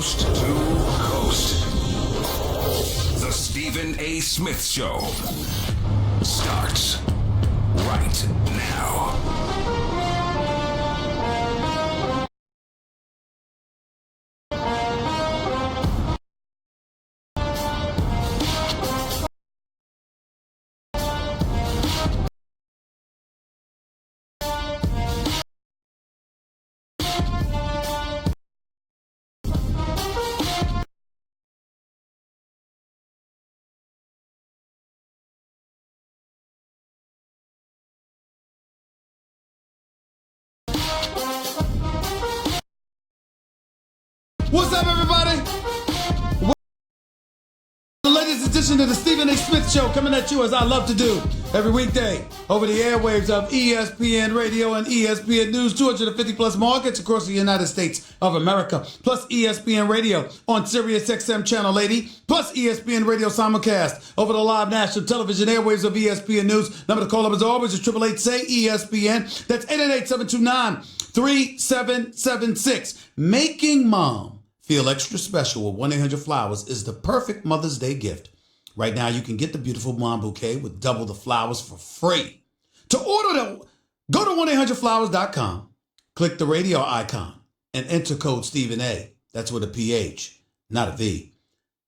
Coast to coast. The Stephen A. Smith Show starts right now. What's up, everybody? The latest edition of the Stephen A. Smith Show coming at you as I love to do every weekday over the airwaves of ESPN Radio and ESPN News, 250 plus markets across the United States of America, plus ESPN Radio on Sirius XM Channel 80, plus ESPN Radio simulcast over the live national television airwaves of ESPN News. Number to call up as always is 888-SAY-ESPN. That's 888-729-3776. Making Mom feel extra special with 1-800-Flowers is the perfect Mother's Day gift. Right now, you can get the beautiful mom bouquet with double the flowers for free. To order, go to 1-800-Flowers.com, click the radio icon, and enter code Stephen A. That's with a PH, not a V.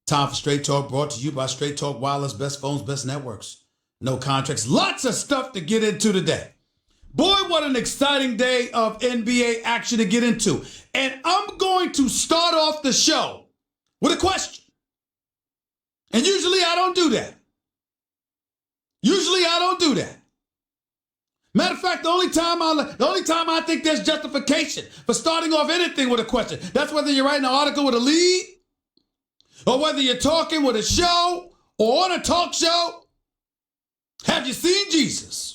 Time for Straight Talk, brought to you by Straight Talk Wireless, best phones, best networks. No contracts, lots of stuff to get into today. Boy, what an exciting day of NBA action to get into. And I'm going to start off the show with a question. And usually I don't do that. Matter of fact, the only time I think there's justification for starting off anything with a question, that's whether you're writing an article with a lead, or whether you're talking with a show or on a talk show. Have you seen Jesus?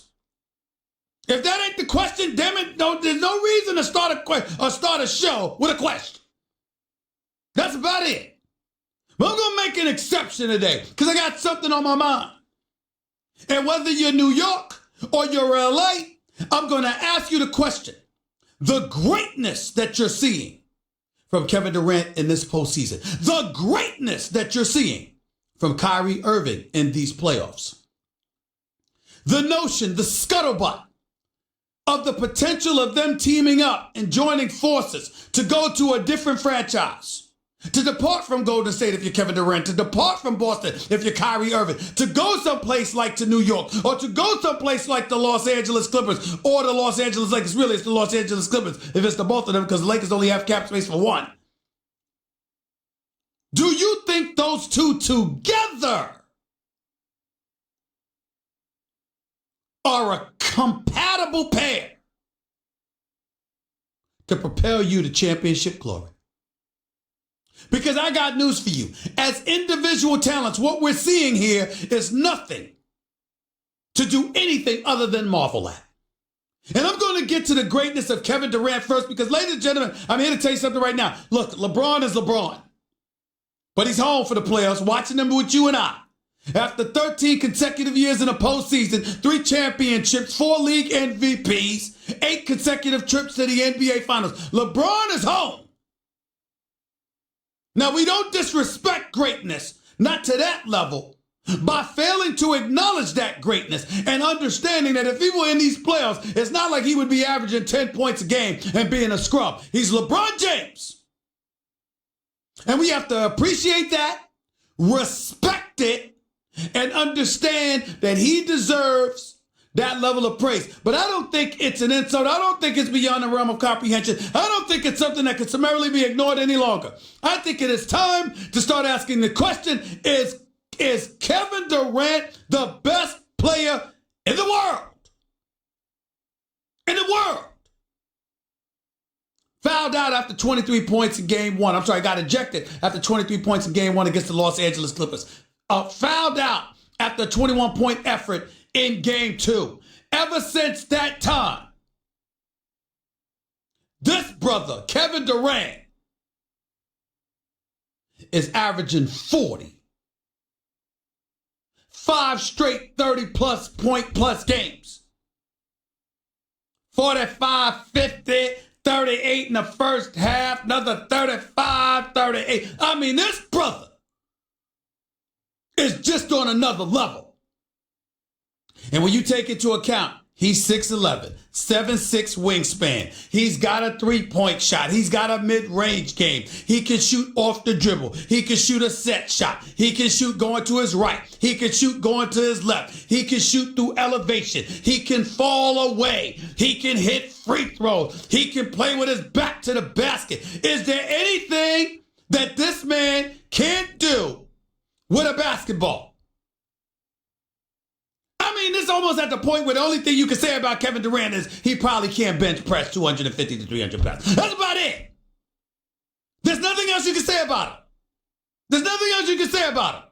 If that ain't the question, damn it, there's no reason to start a show with a question. That's about it. But I'm going to make an exception today because I got something on my mind. And whether you're New York or you're LA, I'm going to ask you the question. The greatness that you're seeing from Kevin Durant in this postseason. The greatness that you're seeing from Kyrie Irving in these playoffs. The notion, the scuttlebutt, of the potential of them teaming up and joining forces to go to a different franchise, to depart from Golden State if you're Kevin Durant, to depart from Boston if you're Kyrie Irving, to go someplace like to New York, or to go someplace like the Los Angeles Clippers or the Los Angeles Lakers. Really, it's the Los Angeles Clippers if it's the both of them because the Lakers only have cap space for one. Do you think those two together are a compatible pair to propel you to championship glory? Because I got news for you. As individual talents, what we're seeing here is nothing to do anything other than marvel at. And I'm going to get to the greatness of Kevin Durant first because, ladies and gentlemen, I'm here to tell you something right now. Look, LeBron is LeBron. But he's home for the playoffs, watching them with you and I. After 13 consecutive years in the postseason, 3 championships, 4 league MVPs, 8 consecutive trips to the NBA Finals, LeBron is home. Now, we don't disrespect greatness, not to that level, by failing to acknowledge that greatness and understanding that if he were in these playoffs, it's not like he would be averaging 10 points a game and being a scrub. He's LeBron James. And we have to appreciate that, respect it, and understand that he deserves that level of praise. But I don't think it's an insult. I don't think it's beyond the realm of comprehension. I don't think it's something that can summarily be ignored any longer. I think it is time to start asking the question, is Kevin Durant the best player in the world? In the world. Fouled out after 23 points in game 1. I'm sorry, got ejected after 23 points in game 1 against the Los Angeles Clippers. Fouled out after a 21-point effort in game 2. Ever since that time, this brother, Kevin Durant, is averaging 40. 5 straight 30-plus point plus games. 45, 50, 38 in the first half, another 35, 38. I mean, this brother is just on another level. And when you take into account, he's 6'11", 7'6" wingspan. He's got a three-point shot. He's got a mid-range game. He can shoot off the dribble. He can shoot a set shot. He can shoot going to his right. He can shoot going to his left. He can shoot through elevation. He can fall away. He can hit free throws. He can play with his back to the basket. Is there anything that this man can't do with a basketball? I mean, this is almost at the point where the only thing you can say about Kevin Durant is he probably can't bench press 250 to 300 pounds. That's about it. There's nothing else you can say about him. There's nothing else you can say about him.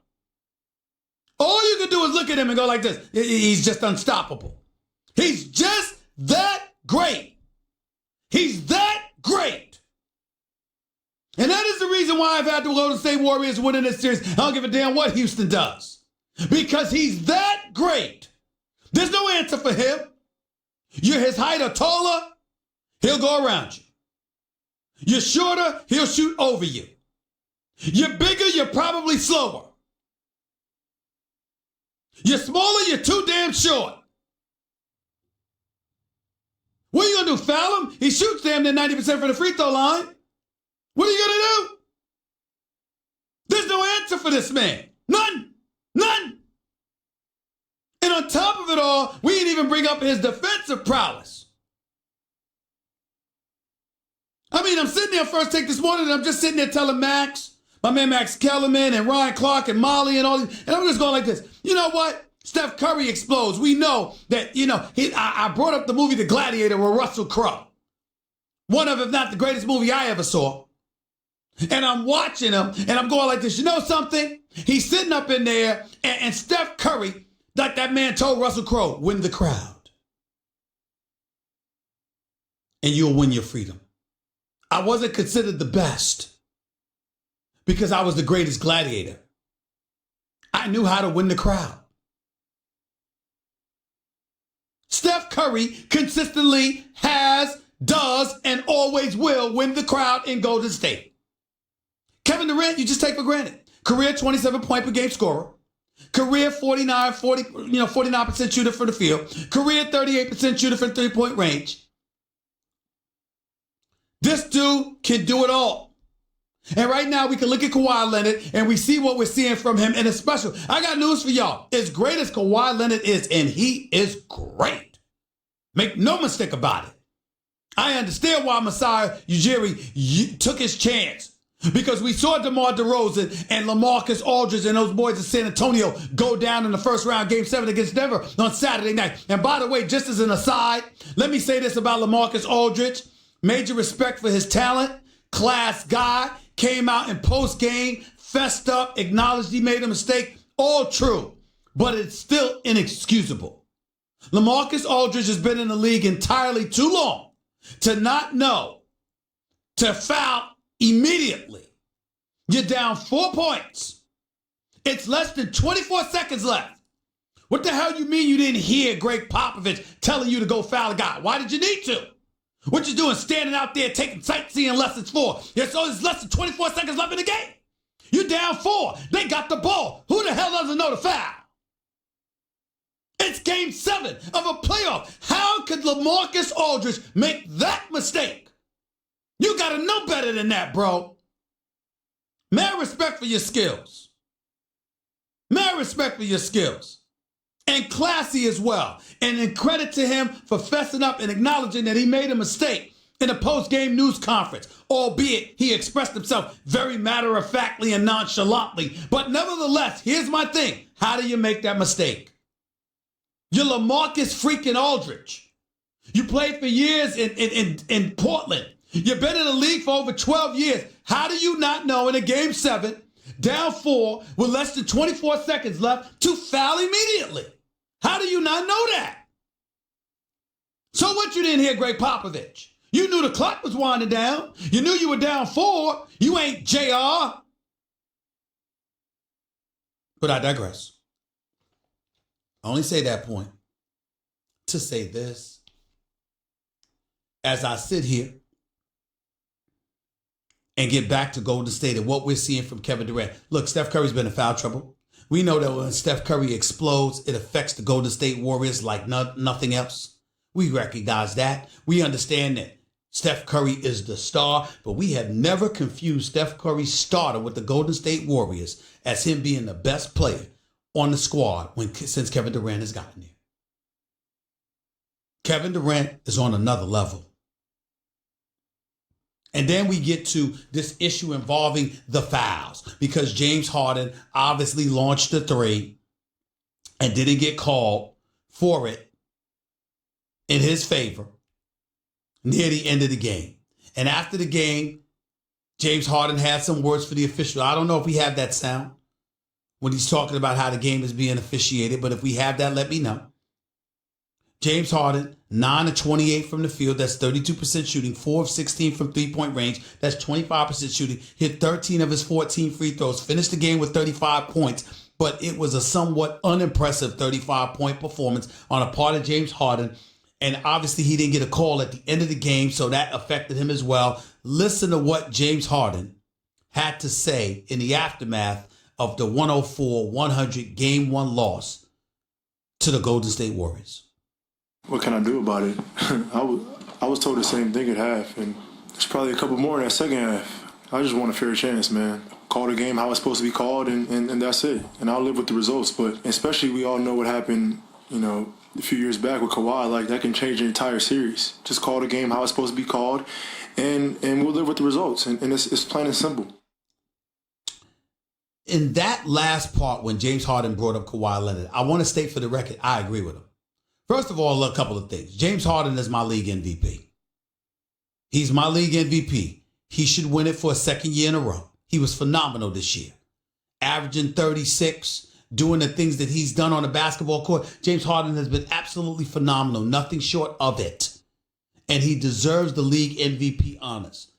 All you can do is look at him and go like this. He's just unstoppable. He's just that great. He's that great. And that is the reason why I've had the Golden State Warriors winning this series. I don't give a damn what Houston does. Because he's that great. There's no answer for him. You're his height or taller, he'll go around you. You're shorter, he'll shoot over you. You're bigger, you're probably slower. You're smaller, you're too damn short. What are you going to do, foul him? He shoots damn near 90% from the free throw line. What are you going to do? There's no answer for this man. None. None. And on top of it all, we didn't even bring up his defensive prowess. I mean, I'm sitting there first take this morning and I'm just sitting there telling Max, my man Max Kellerman and Ryan Clark and Molly and all these, and I'm just going like this. You know what? Steph Curry explodes. We know that, I brought up the movie The Gladiator with Russell Crowe. One of, if not the greatest movie I ever saw. And I'm watching him, and I'm going like this. You know something? He's sitting up in there, and Steph Curry, like that man told Russell Crowe, win the crowd. And you'll win your freedom. I wasn't considered the best because I was the greatest gladiator. I knew how to win the crowd. Steph Curry consistently has, does, and always will win the crowd in Golden State. Kevin Durant, you just take for granted. Career 27 point per game scorer. Career 49% shooter for the field. Career 38% shooter from 3-point range. This dude can do it all. And right now we can look at Kawhi Leonard and we see what we're seeing from him. And it's special. I got news for y'all. As great as Kawhi Leonard is, and he is great. Make no mistake about it. I understand why Masai Ujiri took his chance. Because we saw DeMar DeRozan and LaMarcus Aldridge and those boys in San Antonio go down in the first round, Game 7 against Denver on Saturday night. And by the way, just as an aside, let me say this about LaMarcus Aldridge. Major respect for his talent. Class guy. Came out in post-game, fessed up, acknowledged he made a mistake. All true. But it's still inexcusable. LaMarcus Aldridge has been in the league entirely too long to not know to foul immediately. You're down 4 points. It's less than 24 seconds left. What the hell you mean you didn't hear Greg Popovich telling you to go foul a guy? Why did you need to? What you doing standing out there taking sightseeing lessons for? Yeah, so there's less than 24 seconds left in the game. You're down 4. They got the ball. Who the hell doesn't know to foul? It's Game 7 of a playoff. How could LaMarcus Aldridge make that mistake? You got to know better than that, bro. Mad respect for your skills. Mad respect for your skills. And classy as well. And in credit to him for fessing up and acknowledging that he made a mistake in a post-game news conference, albeit he expressed himself very matter-of-factly and nonchalantly. But nevertheless, here's my thing. How do you make that mistake? You're LaMarcus freaking Aldridge. You played for years in Portland. You've been in the league for over 12 years. How do you not know in a Game 7, down 4, with less than 24 seconds left, to foul immediately? How do you not know that? So what, you didn't hear Greg Popovich? You knew the clock was winding down. You knew you were down 4. You ain't JR. But I digress. I only say that point to say this. As I sit here and get back to Golden State and what we're seeing from Kevin Durant. Look, Steph Curry's been in foul trouble. We know that when Steph Curry explodes, it affects the Golden State Warriors like nothing else. We recognize that. We understand that Steph Curry is the star, but we have never confused Steph Curry's starter with the Golden State Warriors as him being the best player on the squad since Kevin Durant has gotten there. Kevin Durant is on another level. And then we get to this issue involving the fouls because James Harden obviously launched the three and didn't get called for it in his favor near the end of the game. And after the game, James Harden had some words for the official. I don't know if we have that sound when he's talking about how the game is being officiated, but if we have that, let me know. James Harden, 9 of 28 from the field. That's 32% shooting, 4 of 16 from three-point range. That's 25% shooting. Hit 13 of his 14 free throws. Finished the game with 35 points, but it was a somewhat unimpressive 35-point performance on a part of James Harden. And obviously he didn't get a call at the end of the game, so that affected him as well. Listen to what James Harden had to say in the aftermath of the 104-100 Game 1 loss to the Golden State Warriors. What can I do about it? I was told the same thing at half, and there's probably a couple more in that second half. I just want a fair chance, man. Call the game how it's supposed to be called, and that's it. And I'll live with the results. But especially we all know what happened, a few years back with Kawhi. Like, that can change the entire series. Just call the game how it's supposed to be called, and we'll live with the results. And it's plain and simple. In that last part, when James Harden brought up Kawhi Leonard, I want to state for the record, I agree with him. First of all, a couple of things. James Harden is my league MVP. He's my league MVP. He should win it for a second year in a row. He was phenomenal this year. Averaging 36, doing the things that he's done on the basketball court. James Harden has been absolutely phenomenal, nothing short of it. And he deserves the league MVP honors.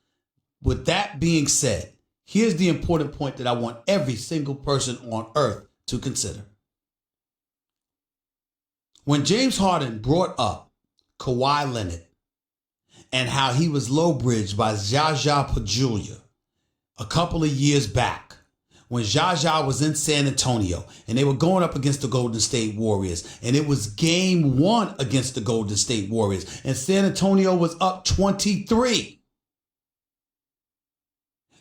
With that being said, here's the important point that I want every single person on earth to consider. When James Harden brought up Kawhi Leonard and how he was low-bridged by Zaza Pachulia a couple of years back, when Zaza was in San Antonio and they were going up against the Golden State Warriors, and it was game 1 against the Golden State Warriors, and San Antonio was up 23.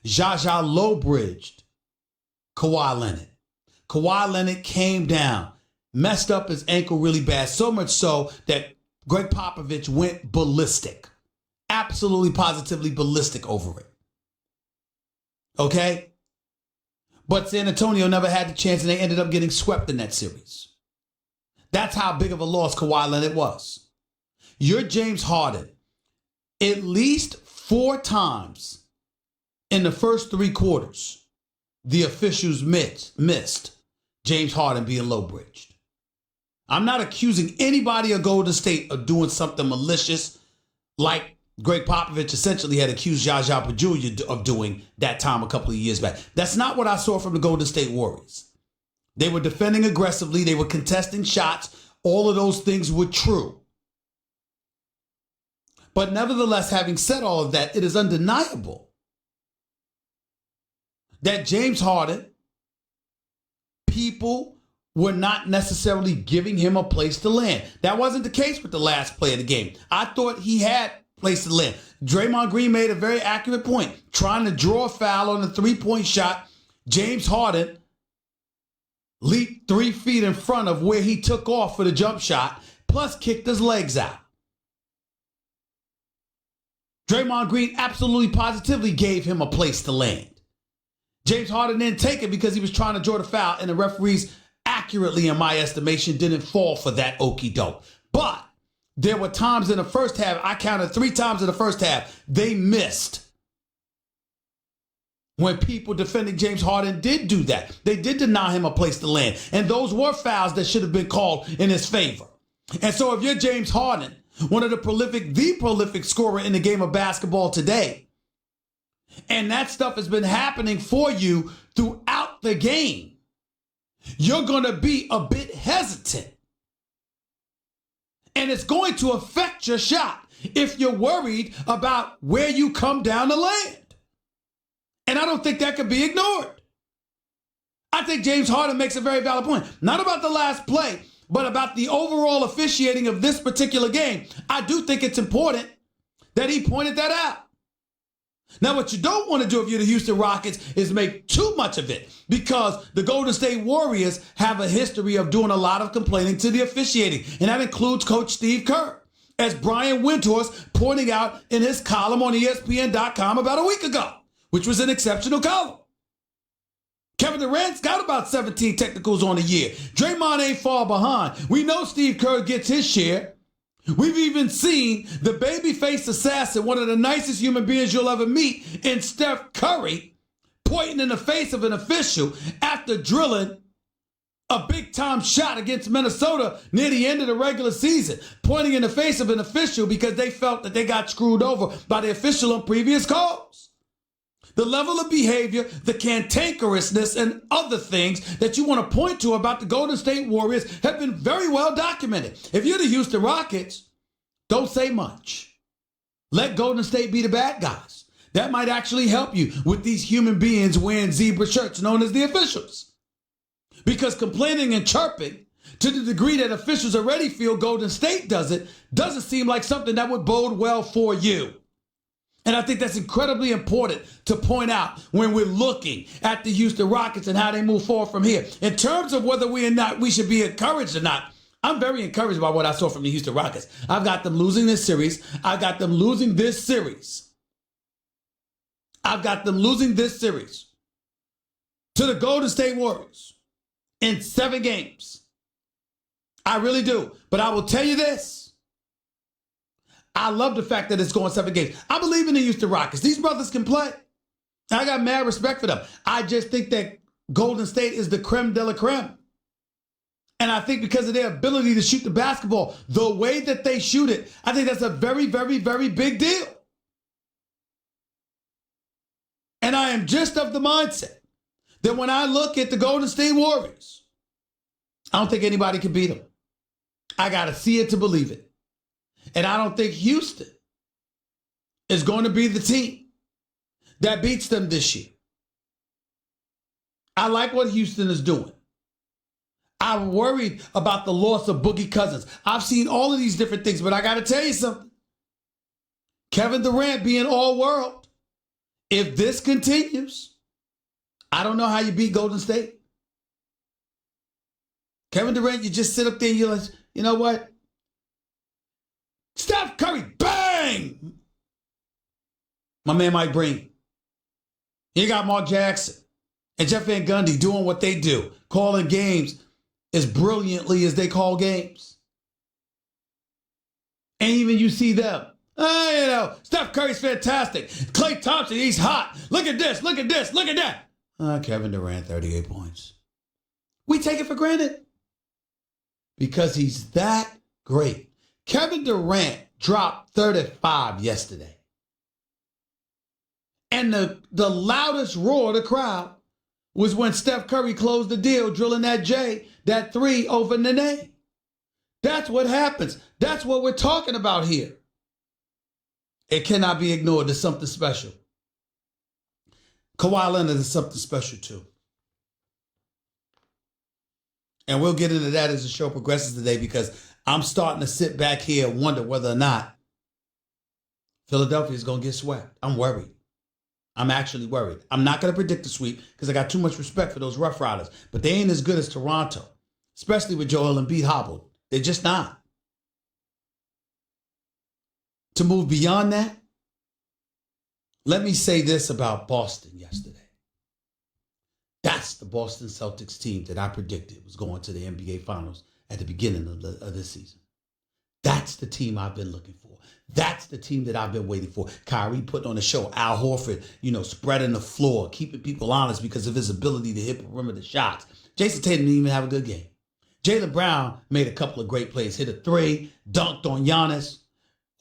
Zaza low-bridged Kawhi Leonard. Kawhi Leonard came down, messed up his ankle really bad, so much so that Greg Popovich went ballistic. Absolutely, positively ballistic over it. Okay? But San Antonio never had the chance, and they ended up getting swept in that series. That's how big of a loss Kawhi Leonard was. You're James Harden. At least 4 times in the first 3 quarters, the officials missed James Harden being low-bridged. I'm not accusing anybody of Golden State of doing something malicious like Greg Popovich essentially had accused Zaza Pachulia of doing that time a couple of years back. That's not what I saw from the Golden State Warriors. They were defending aggressively. They were contesting shots. All of those things were true. But nevertheless, having said all of that, it is undeniable that James Harden, people were not necessarily giving him a place to land. That wasn't the case with the last play of the game. I thought he had place to land. Draymond Green made a very accurate point. Trying to draw a foul on the 3-point shot, James Harden leaped 3 feet in front of where he took off for the jump shot, plus kicked his legs out. Draymond Green absolutely positively gave him a place to land. James Harden didn't take it because he was trying to draw the foul, and the referees accurately, in my estimation, didn't fall for that okie doke. But there were times in the first half, I counted 3 times in the first half, they missed. When people defending James Harden did do that. They did deny him a place to land. And those were fouls that should have been called in his favor. And so if you're James Harden, one of the prolific scorer in the game of basketball today, and that stuff has been happening for you throughout the game, you're going to be a bit hesitant. And it's going to affect your shot if you're worried about where you come down the land. And I don't think that could be ignored. I think James Harden makes a very valid point. Not about the last play, but about the overall officiating of this particular game. I do think it's important that he pointed that out. Now, what you don't want to do if you're the Houston Rockets is make too much of it, because the Golden State Warriors have a history of doing a lot of complaining to the officiating, and that includes Coach Steve Kerr, as Brian Windhorst pointing out in his column on ESPN.com about a week ago, which was an exceptional column. Kevin Durant's got about 17 technicals on the year. Draymond ain't far behind. We know Steve Kerr gets his share. We've even seen the babyface assassin, one of the nicest human beings you'll ever meet, in Steph Curry, pointing in the face of an official after drilling a big-time shot against Minnesota near the end of the regular season, pointing in the face of an official because they felt that they got screwed over by the official on previous calls. The level of behavior, the cantankerousness, and other things that you want to point to about the Golden State Warriors have been very well documented. If you're the Houston Rockets, don't say much. Let Golden State be the bad guys. That might actually help you with these human beings wearing zebra shirts known as the officials. Because complaining and chirping to the degree that officials already feel Golden State does it, doesn't seem like something that would bode well for you. And I think that's incredibly important to point out when we're looking at the Houston Rockets and how they move forward from here. In terms of whether we should be encouraged or not, I'm very encouraged by what I saw from the Houston Rockets. I've got them losing this series. I've got them losing this series. I've got them losing this series to the Golden State Warriors in 7 games. I really do. But I will tell you this. I love the fact that it's going 7 games. I believe in the Houston Rockets. These brothers can play. I got mad respect for them. I just think that Golden State is the creme de la creme. And I think because of their ability to shoot the basketball, the way that they shoot it, I think that's a very, very, very big deal. And I am just of the mindset that when I look at the Golden State Warriors, I don't think anybody can beat them. I got to see it to believe it. And I don't think Houston is going to be the team that beats them this year. I like what Houston is doing. I'm worried about the loss of Boogie Cousins. I've seen all of these different things, but I got to tell you something. Kevin Durant being all world, if this continues, I don't know how you beat Golden State. Kevin Durant, you just sit up there and you're like, you know what? Steph Curry, bang! My man Mike Breen. You got Mark Jackson and Jeff Van Gundy doing what they do, calling games as brilliantly as they call games. And even you see them. Steph Curry's fantastic. Klay Thompson, he's hot. Look at this, look at this, look at that. Kevin Durant, 38 points. We take it for granted because he's that great. Kevin Durant dropped 35 yesterday. And the loudest roar of the crowd was when Steph Curry closed the deal, drilling that 3 over Nene. That's what happens. That's what we're talking about here. It cannot be ignored. There's something special. Kawhi Leonard is something special too. And we'll get into that as the show progresses today, because I'm starting to sit back here and wonder whether or not Philadelphia is going to get swept. I'm worried. I'm actually worried. I'm not going to predict a sweep because I got too much respect for those Rough Riders. But they ain't as good as Toronto, especially with Joel Embiid hobbled. They're just not. To move beyond that, let me say this about Boston yesterday. That's the Boston Celtics team that I predicted was going to the NBA Finals at the beginning of this season. That's the team I've been looking for. That's the team that I've been waiting for. Kyrie putting on the show. Al Horford, spreading the floor, keeping people honest because of his ability to hit perimeter shots. Jason Tatum didn't even have a good game. Jaylen Brown made a couple of great plays. Hit a 3, dunked on Giannis.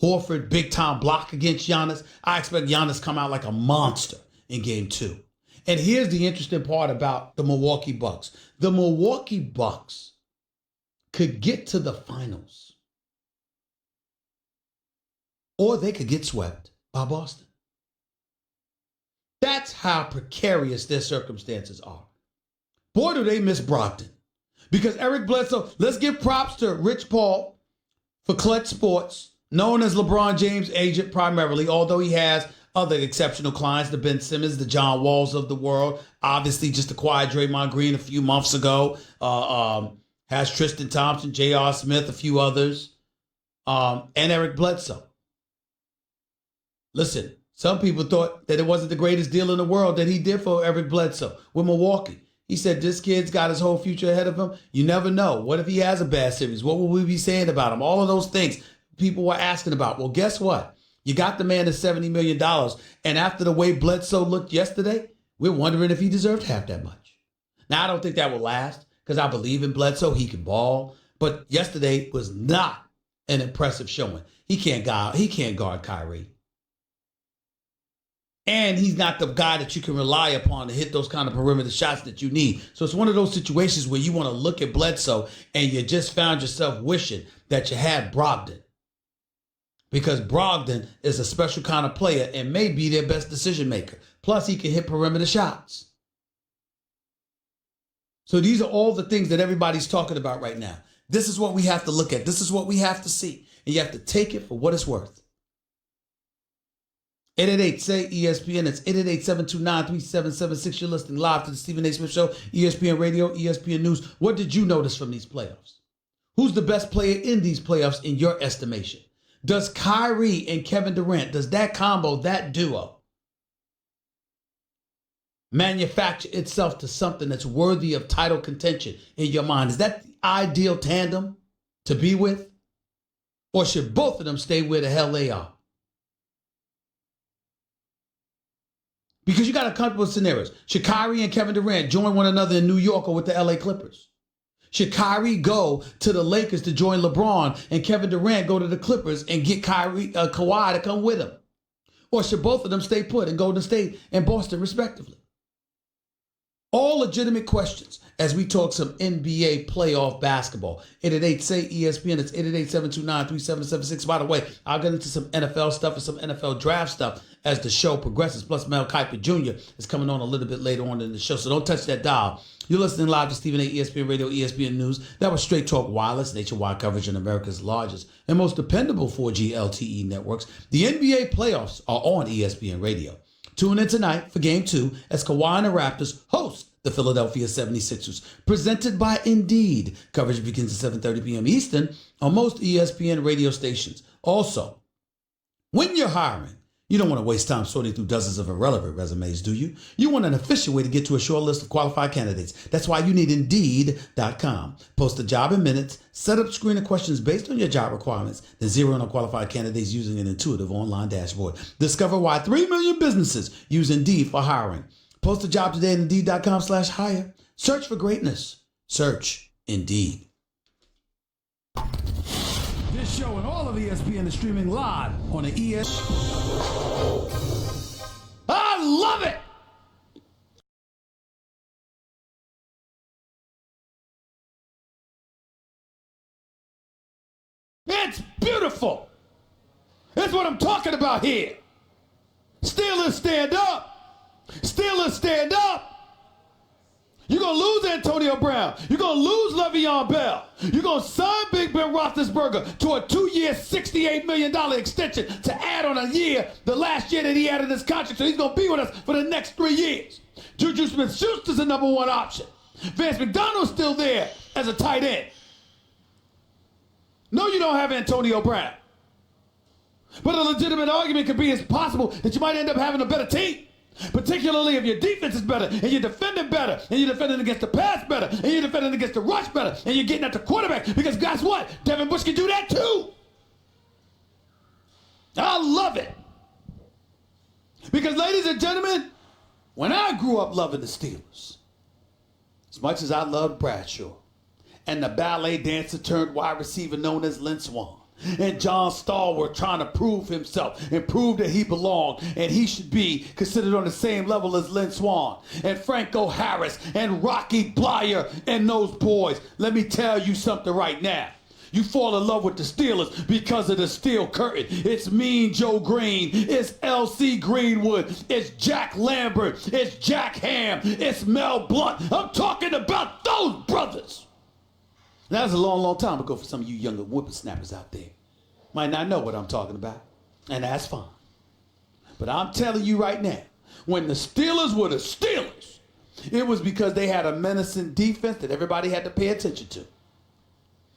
Horford, big-time block against Giannis. I expect Giannis to come out like a monster in Game 2. And here's the interesting part about the Milwaukee Bucks. The Milwaukee Bucks could get to the finals, or they could get swept by Boston. That's how precarious their circumstances are. Boy, do they miss Brogdon. Because Eric Bledsoe, let's give props to Rich Paul for Clutch Sports, known as LeBron James' agent primarily, although he has other exceptional clients, the Ben Simmons, the John Walls of the world. Obviously, just acquired Draymond Green a few months ago. Has Tristan Thompson, J.R. Smith, a few others, and Eric Bledsoe. Listen, some people thought that it wasn't the greatest deal in the world that he did for Eric Bledsoe with Milwaukee. He said, this kid's got his whole future ahead of him. You never know. What if he has a bad series? What will we be saying about him? All of those things people were asking about. Well, guess what? You got the man at $70 million. And after the way Bledsoe looked yesterday, we're wondering if he deserved half that much. Now, I don't think that will last because I believe in Bledsoe. He can ball. But yesterday was not an impressive showing. He can't guard Kyrie. And he's not the guy that you can rely upon to hit those kind of perimeter shots that you need. So it's one of those situations where you want to look at Bledsoe and you just found yourself wishing that you had Brogdon. Because Brogdon is a special kind of player and may be their best decision maker. Plus, he can hit perimeter shots. So these are all the things that everybody's talking about right now. This is what we have to look at. This is what we have to see. And you have to take it for what it's worth. 888-SAY-ESPN. It's 888-729-3776. You're listening live to the Stephen A. Smith Show, ESPN Radio, ESPN News. What did you notice from these playoffs? Who's the best player in these playoffs in your estimation? Does Kyrie and Kevin Durant, does that combo, that duo, manufacture itself to something that's worthy of title contention in your mind? Is that the ideal tandem to be with? Or should both of them stay where the hell they are? Because you got a couple of scenarios. Should Kyrie and Kevin Durant join one another in New York or with the LA Clippers? Should Kyrie go to the Lakers to join LeBron and Kevin Durant go to the Clippers and get Kawhi to come with him? Or should both of them stay put in Golden State and Boston, respectively? All legitimate questions as we talk some NBA playoff basketball. 888-SAY-ESPN. It's 888-729-3776. By the way, I'll get into some NFL stuff and some NFL draft stuff as the show progresses. Plus, Mel Kiper Jr. is coming on a little bit later on in the show, so don't touch that dial. You're listening live to Stephen A. ESPN Radio, ESPN News. That was Straight Talk Wireless, nationwide coverage on America's largest and most dependable 4G LTE networks. The NBA playoffs are on ESPN Radio. Tune in tonight for Game 2 as Kawhi and the Raptors host the Philadelphia 76ers. Presented by Indeed. Coverage begins at 7:30 p.m. Eastern on most ESPN radio stations. Also, when you're hiring, you don't want to waste time sorting through dozens of irrelevant resumes, do you? You want an efficient way to get to a short list of qualified candidates. That's why you need Indeed.com. Post a job in minutes, set up screening questions based on your job requirements, then zero in on qualified candidates using an intuitive online dashboard. Discover why 3 million businesses use Indeed for hiring. Post a job today at Indeed.com/hire. Search for greatness. Search Indeed. This show and all of ESPN is streaming live on the I love it! It's beautiful! That's what I'm talking about here. Steelers stand up! Steelers stand up! You're going to lose Antonio Brown. You're going to lose Le'Veon Bell. You're going to sign Big Ben Roethlisberger to a 2-year, $68 million extension to add on a year, the last year that he had in his contract. So he's going to be with us for the next 3 years. Juju Smith-Schuster's the number one option. Vance McDonald's still there as a tight end. No, you don't have Antonio Brown. But a legitimate argument could be it's possible that you might end up having a better team. Particularly if your defense is better, and you're defending better, and you're defending against the pass better, and you're defending against the rush better, and you're getting at the quarterback, because guess what? Devin Bush can do that too. I love it. Because, ladies and gentlemen, when I grew up loving the Steelers, as much as I loved Bradshaw, and the ballet dancer turned wide receiver known as Lynn Swann, and John Stallworth trying to prove himself and prove that he belonged and he should be considered on the same level as Lynn Swann and Franco Harris and Rocky Blyer and those boys. Let me tell you something right now. You fall in love with the Steelers because of the steel curtain. It's Mean Joe Green. It's L.C. Greenwood. It's Jack Lambert. It's Jack Ham. It's Mel Blunt. I'm talking about those brothers. That was a long, long time ago for some of you younger whippersnappers out there. Might not know what I'm talking about, and that's fine. But I'm telling you right now, when the Steelers were the Steelers, it was because they had a menacing defense that everybody had to pay attention to.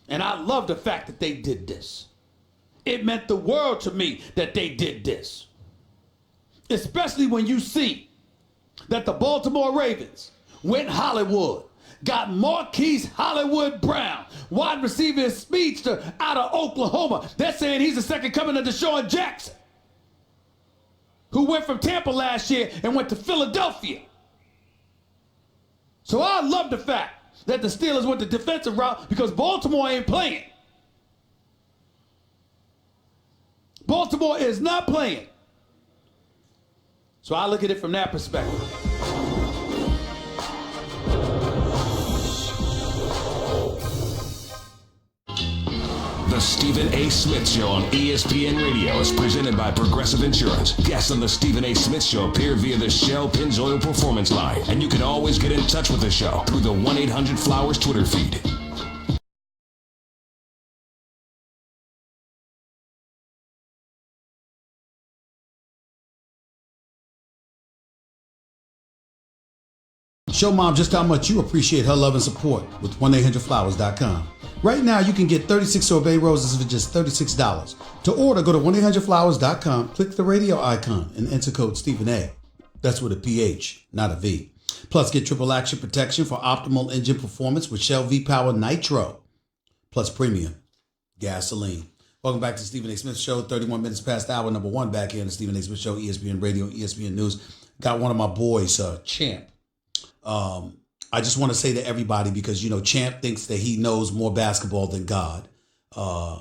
And I love the fact that they did this. It meant the world to me that they did this. Especially when you see that the Baltimore Ravens went Hollywood, got Marquise Hollywood Brown, wide receiver speedster out of Oklahoma. They're saying he's the second coming of Deshaun Jackson, who went from Tampa last year and went to Philadelphia. So I love the fact that the Steelers went the defensive route because Baltimore ain't playing. Baltimore is not playing. So I look at it from that perspective. The Stephen A. Smith Show on ESPN Radio is presented by Progressive Insurance. Guests on the Stephen A. Smith Show appear via the Shell Pennzoil Performance Line, and you can always get in touch with the show through the 1-800-Flowers Twitter feed. Show Mom just how much you appreciate her love and support with 1-800-Flowers.com. Right now, you can get 36 sorbet roses for just $36. To order, go to 1-800-Flowers.com, click the radio icon, and enter code Stephen A. That's with a PH, not a V. Plus, get triple action protection for optimal engine performance with Shell V-Power Nitro. Plus, premium gasoline. Welcome back to the Stephen A. Smith Show. 31 minutes past hour number one back here on the Stephen A. Smith Show, ESPN Radio, ESPN News. Got one of my boys, Champ. I just want to say to everybody, because, Champ thinks that he knows more basketball than God.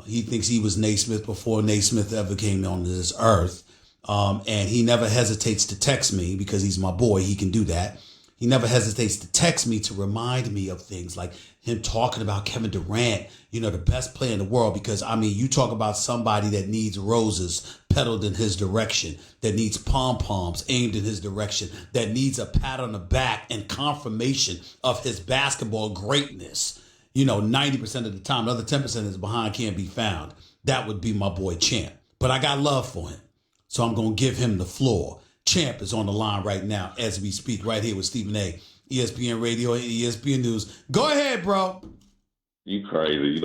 He thinks he was Naismith before Naismith ever came on this earth. And he never hesitates to text me because he's my boy. He can do that. He never hesitates to text me to remind me of things like him talking about Kevin Durant, the best player in the world. Because, you talk about somebody that needs roses petaled in his direction, that needs pom-poms aimed in his direction, that needs a pat on the back and confirmation of his basketball greatness. 90% of the time, the other 10% is behind, can't be found. That would be my boy Champ. But I got love for him, so I'm going to give him the floor. Champ is on the line right now as we speak, right here with Stephen A., ESPN Radio and ESPN News. Go ahead, bro. You crazy.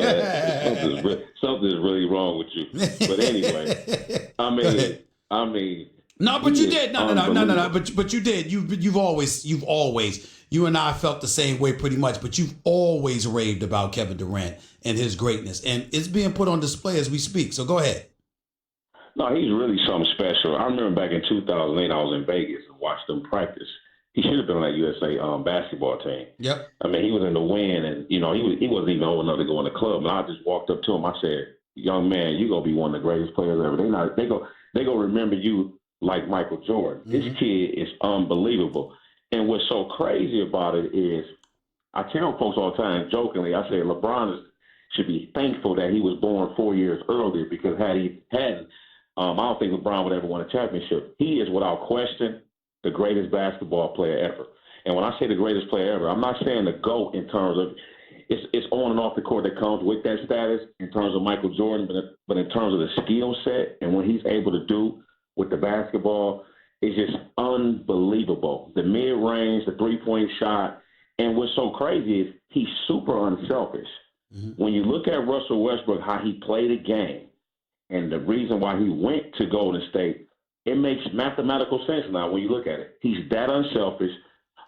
Something's really wrong with you. But anyway, No, but you did. No. But you did. You've always, you and I felt the same way pretty much, but you've always raved about Kevin Durant and his greatness. And it's being put on display as we speak. So go ahead. No, he's really something special. I remember back in 2008, I was in Vegas and watched him practice. He should have been on that USA basketball team. Yep. He was in the win, and he wasn't even old enough to go in the club. And I just walked up to him. I said, "Young man, you're gonna be one of the greatest players ever. They go remember you like Michael Jordan. Mm-hmm. This kid is unbelievable." And what's so crazy about it is, I tell folks all the time, jokingly, I say LeBron should be thankful that he was born 4 years earlier, because had he hadn't, I don't think LeBron would ever win a championship. He is, without question, the greatest basketball player ever. And when I say the greatest player ever, I'm not saying the GOAT in terms of it's on and off the court that comes with that status in terms of Michael Jordan, but in terms of the skill set and what he's able to do with the basketball, it's just unbelievable. The mid-range, the three-point shot, and what's so crazy is he's super unselfish. Mm-hmm. When you look at Russell Westbrook, how he played a game, and the reason why he went to Golden State, it makes mathematical sense now when you look at it. He's that unselfish.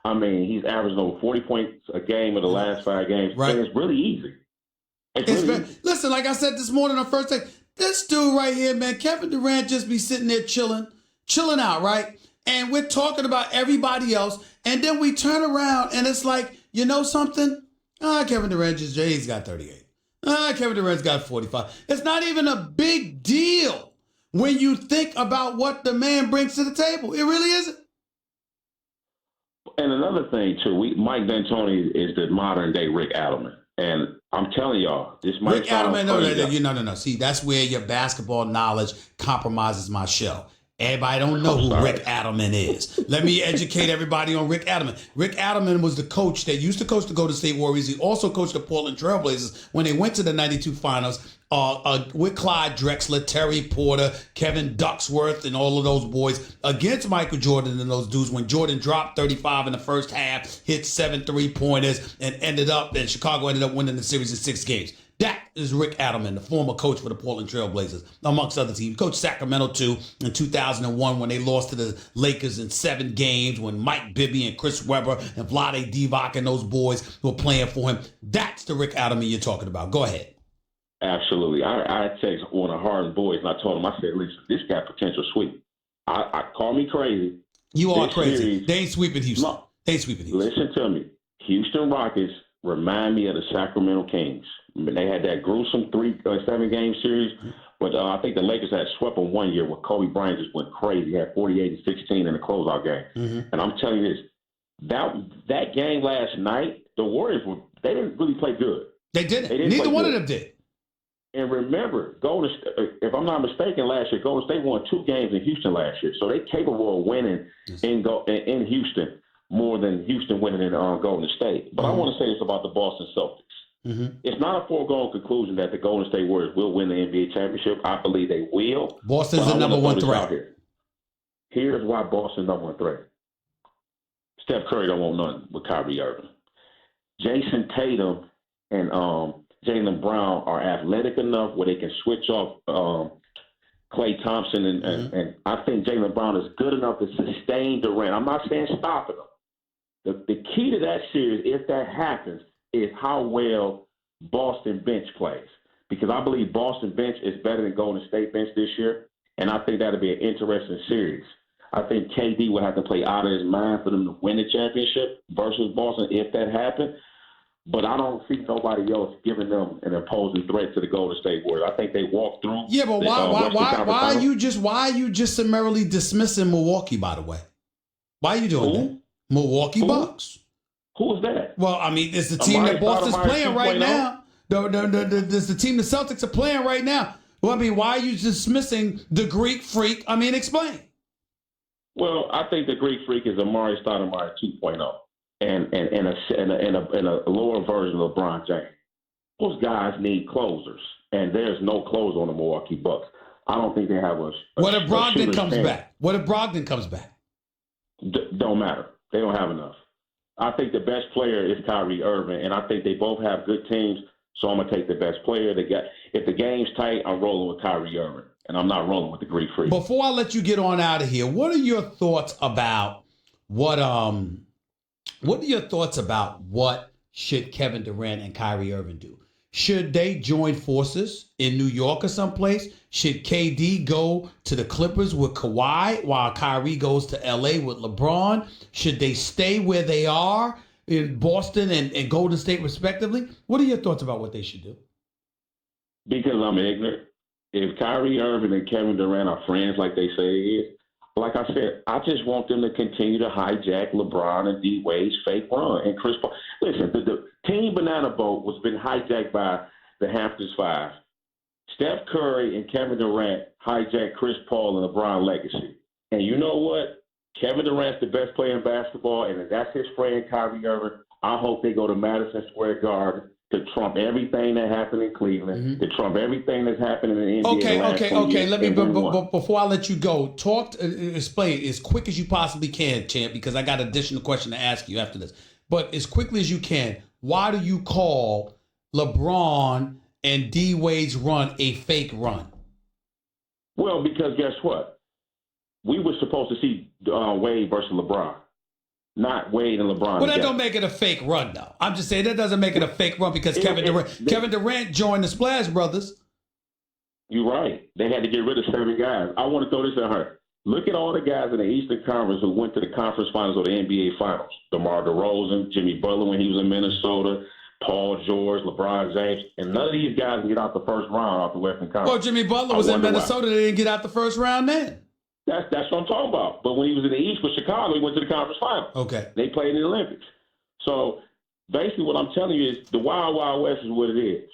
He's averaging over 40 points a game in the last 5 games. Right. And it's really easy. Listen, like I said this morning on First Take, this dude right here, man, Kevin Durant just be sitting there chilling out, right? And we're talking about everybody else, and then we turn around and it's like, you know something? Kevin Durant he's got 38. Kevin Durant's got 45. It's not even a big deal when you think about what the man brings to the table. It really isn't. And another thing, too, Mike D'Antoni is the modern-day Rick Adelman. And I'm telling y'all, this might Rick sound crazy. no. See, that's where your basketball knowledge compromises my show. Everybody don't know who Rick Adelman is. Let me educate everybody on Rick Adelman. Rick Adelman was the coach that used to coach the Golden State Warriors. He also coached the Portland Trailblazers when they went to the 92 finals with Clyde Drexler, Terry Porter, Kevin Ducksworth, and all of those boys against Michael Jordan and those dudes when Jordan dropped 35 in the first half, hit 7 3-pointers, and Chicago ended up winning the series in 6 games. That is Rick Adelman, the former coach for the Portland Trailblazers, amongst other teams. Coached Sacramento, too, in 2001 when they lost to the Lakers in 7 games when Mike Bibby and Chris Webber and Vlade Divac and those boys were playing for him. That's the Rick Adelman you're talking about. Go ahead. Absolutely. I texted one of Harden boys, and I told him, I said, listen, this got potential sweep. I call me crazy. You are crazy. They ain't sweeping Houston. No, they ain't sweeping Houston. Listen to me. Houston Rockets remind me of the Sacramento Kings. They had that gruesome 7-game series, but I think the Lakers had swept them one year where Kobe Bryant just went crazy. He had 48 and 16 in the closeout game. Mm-hmm. And I'm telling you this, that game last night, the Warriors they didn't really play good. They didn't. Neither one of them did. And remember, if I'm not mistaken, last year Golden State won 2 games in Houston last year, so they're capable of winning in Houston more than Houston winning in Golden State. But I want to say this about the Boston Celtics. Mm-hmm. It's not a foregone conclusion that the Golden State Warriors will win the NBA championship. I believe they will. Boston's the number one threat. Here's why Boston's number one threat. Steph Curry don't want nothing with Kyrie Irving. Jason Tatum and Jaylen Brown are athletic enough where they can switch off Klay Thompson, and I think Jaylen Brown is good enough to sustain Durant. I'm not saying stopping them. The key to that series, if that happens, is how well Boston bench plays. Because I believe Boston bench is better than Golden State bench this year, and I think that'll be an interesting series. I think KD would have to play out of his mind for them to win the championship versus Boston if that happened. But I don't see nobody else giving them an imposing threat to the Golden State Warriors. I think they walk through. Yeah, but why are you just summarily dismissing Milwaukee? By the way, why are you doing that? Milwaukee Bucks. Who is that? Well, I mean, it's the team that Boston's playing right now. It's the team the Celtics are playing right now. Well, I mean, why are you dismissing the Greek Freak? I mean, explain. Well, I think the Greek Freak is Amari Stoudemire 2.0. And a lower version of LeBron James. Those guys need closers, and there's no closer on the Milwaukee Bucks. I don't think they have a. What if Brogdon comes back? What if Brogdon comes back? Don't matter. They don't have enough. I think the best player is Kyrie Irving, and I think they both have good teams. So I'm gonna take the best player. If the game's tight, I'm rolling with Kyrie Irving, and I'm not rolling with the Greek Freak. Before I let you get on out of here, what are your thoughts about what should Kevin Durant and Kyrie Irving do? Should they join forces in New York or someplace? Should KD go to the Clippers with Kawhi while Kyrie goes to LA with LeBron? Should they stay where they are in Boston and Golden State respectively? What are your thoughts about what they should do? Because I'm ignorant. If Kyrie Irving and Kevin Durant are friends like they say they is, like I said, I just want them to continue to hijack LeBron and D Wade's fake run and Chris Paul. Listen, the Team Banana Boat was been hijacked by the Hamptons Five. Steph Curry and Kevin Durant hijacked Chris Paul and LeBron legacy. And you know what? Kevin Durant's the best player in basketball, and that's his friend Kyrie Irving. I hope they go to Madison Square Garden to trump everything that happened in Cleveland, to trump everything that's happened in the NBA. Okay. Let me before I let you go, explain as quick as you possibly can, champ, because I got an additional question to ask you after this. But as quickly as you can, why do you call LeBron and D Wade's run a fake run? Well, because guess what? We were supposed to see Wade versus LeBron. Not Wade and LeBron. Well, that don't make it a fake run, though. I'm just saying that doesn't make it a fake run because Kevin Durant joined the Splash Brothers. You're right. They had to get rid of 7 guys. I want to throw this at her. Look at all the guys in the Eastern Conference who went to the conference finals or the NBA finals. DeMar DeRozan, Jimmy Butler when he was in Minnesota, Paul George, LeBron James, and none of these guys can get out the first round out the Western Conference. Well, Jimmy Butler was in Minnesota. They didn't get out the first round then. That's what I'm talking about. But when he was in the East with Chicago, he went to the conference final. Okay. They played in the Olympics. So basically what I'm telling you is the Wild Wild West is what it is.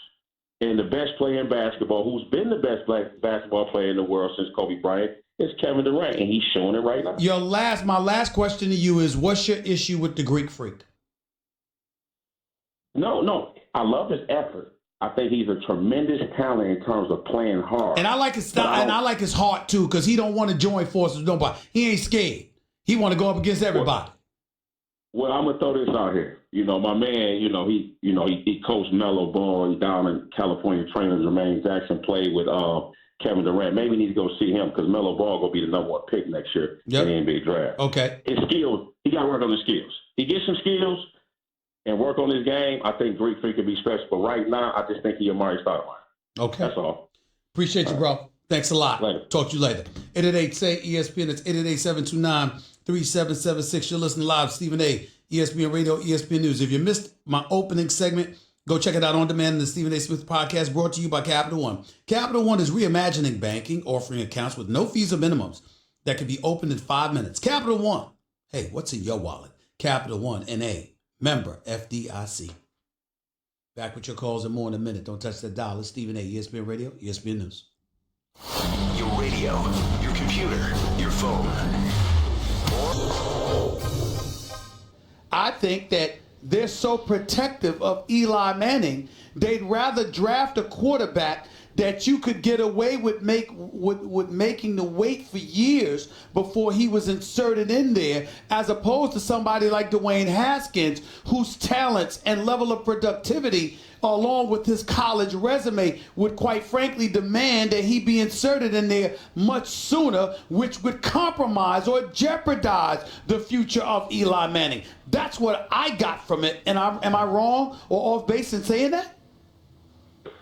And the best player in basketball, who's been the best basketball player in the world since Kobe Bryant, is Kevin Durant, and he's showing it right now. My last question to you is, what's your issue with the Greek Freak? No. I love his effort. I think he's a tremendous talent in terms of playing hard. And I like his style, and I like his heart too, because he don't want to join forces with nobody. He ain't scared. He want to go up against everybody. Well, I'm gonna throw this out here. My man, he coached Melo Ball down in California. Trainer Jermaine Jackson played with Kevin Durant. Maybe we need to go see him because Melo Ball gonna be the number one pick next year in the NBA draft. Okay. His skills, he got to work on his skills. He gets some skills and work on his game. I think Greek Freak could be special, but right now, I just think he Amari Stoudemire. Okay. That's all. Appreciate you, bro. Thanks a lot. Later. Talk to you later. 888-SAY-ESPN. It's 888-729-3776. You're listening live, Stephen A. ESPN Radio, ESPN News. If you missed my opening segment, go check it out on demand in the Stephen A. Smith podcast, brought to you by Capital One. Capital One is reimagining banking, offering accounts with no fees or minimums that can be opened in 5 minutes. Capital One. Hey, what's in your wallet? Capital One, N.A. Member, FDIC. Back with your calls and more in a minute. Don't touch that dial. It's Stephen A. ESPN Radio, ESPN News. Your radio, your computer, your phone. I think that they're so protective of Eli Manning, they'd rather draft a quarterback that you could get away with making the wait for years before he was inserted in there, as opposed to somebody like Dwayne Haskins, whose talents and level of productivity, along with his college resume, would quite frankly demand that he be inserted in there much sooner, which would compromise or jeopardize the future of Eli Manning. That's what I got from it. And am I wrong or off base in saying that?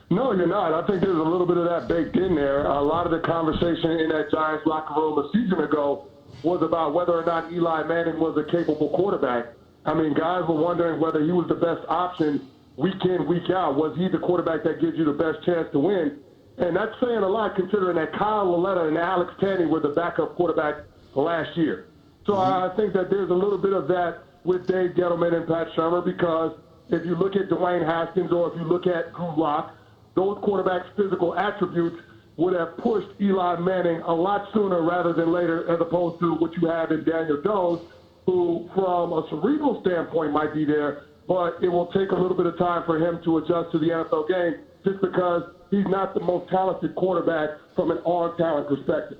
No, you're not. I think there's a little bit of that baked in there. A lot of the conversation in that Giants locker room a season ago was about whether or not Eli Manning was a capable quarterback. I mean, guys were wondering whether he was the best option week in, week out. Was he the quarterback that gives you the best chance to win? And that's saying a lot considering that Kyle Lauletta and Alex Tanney were the backup quarterback last year. So I think that there's a little bit of that with Dave Gettleman and Pat Shurmur, because if you look at Dwayne Haskins or if you look at Drew Lock, those quarterbacks' physical attributes would have pushed Eli Manning a lot sooner rather than later, as opposed to what you have in Daniel Jones, who from a cerebral standpoint might be there, but it will take a little bit of time for him to adjust to the NFL game just because he's not the most talented quarterback from an arm talent perspective.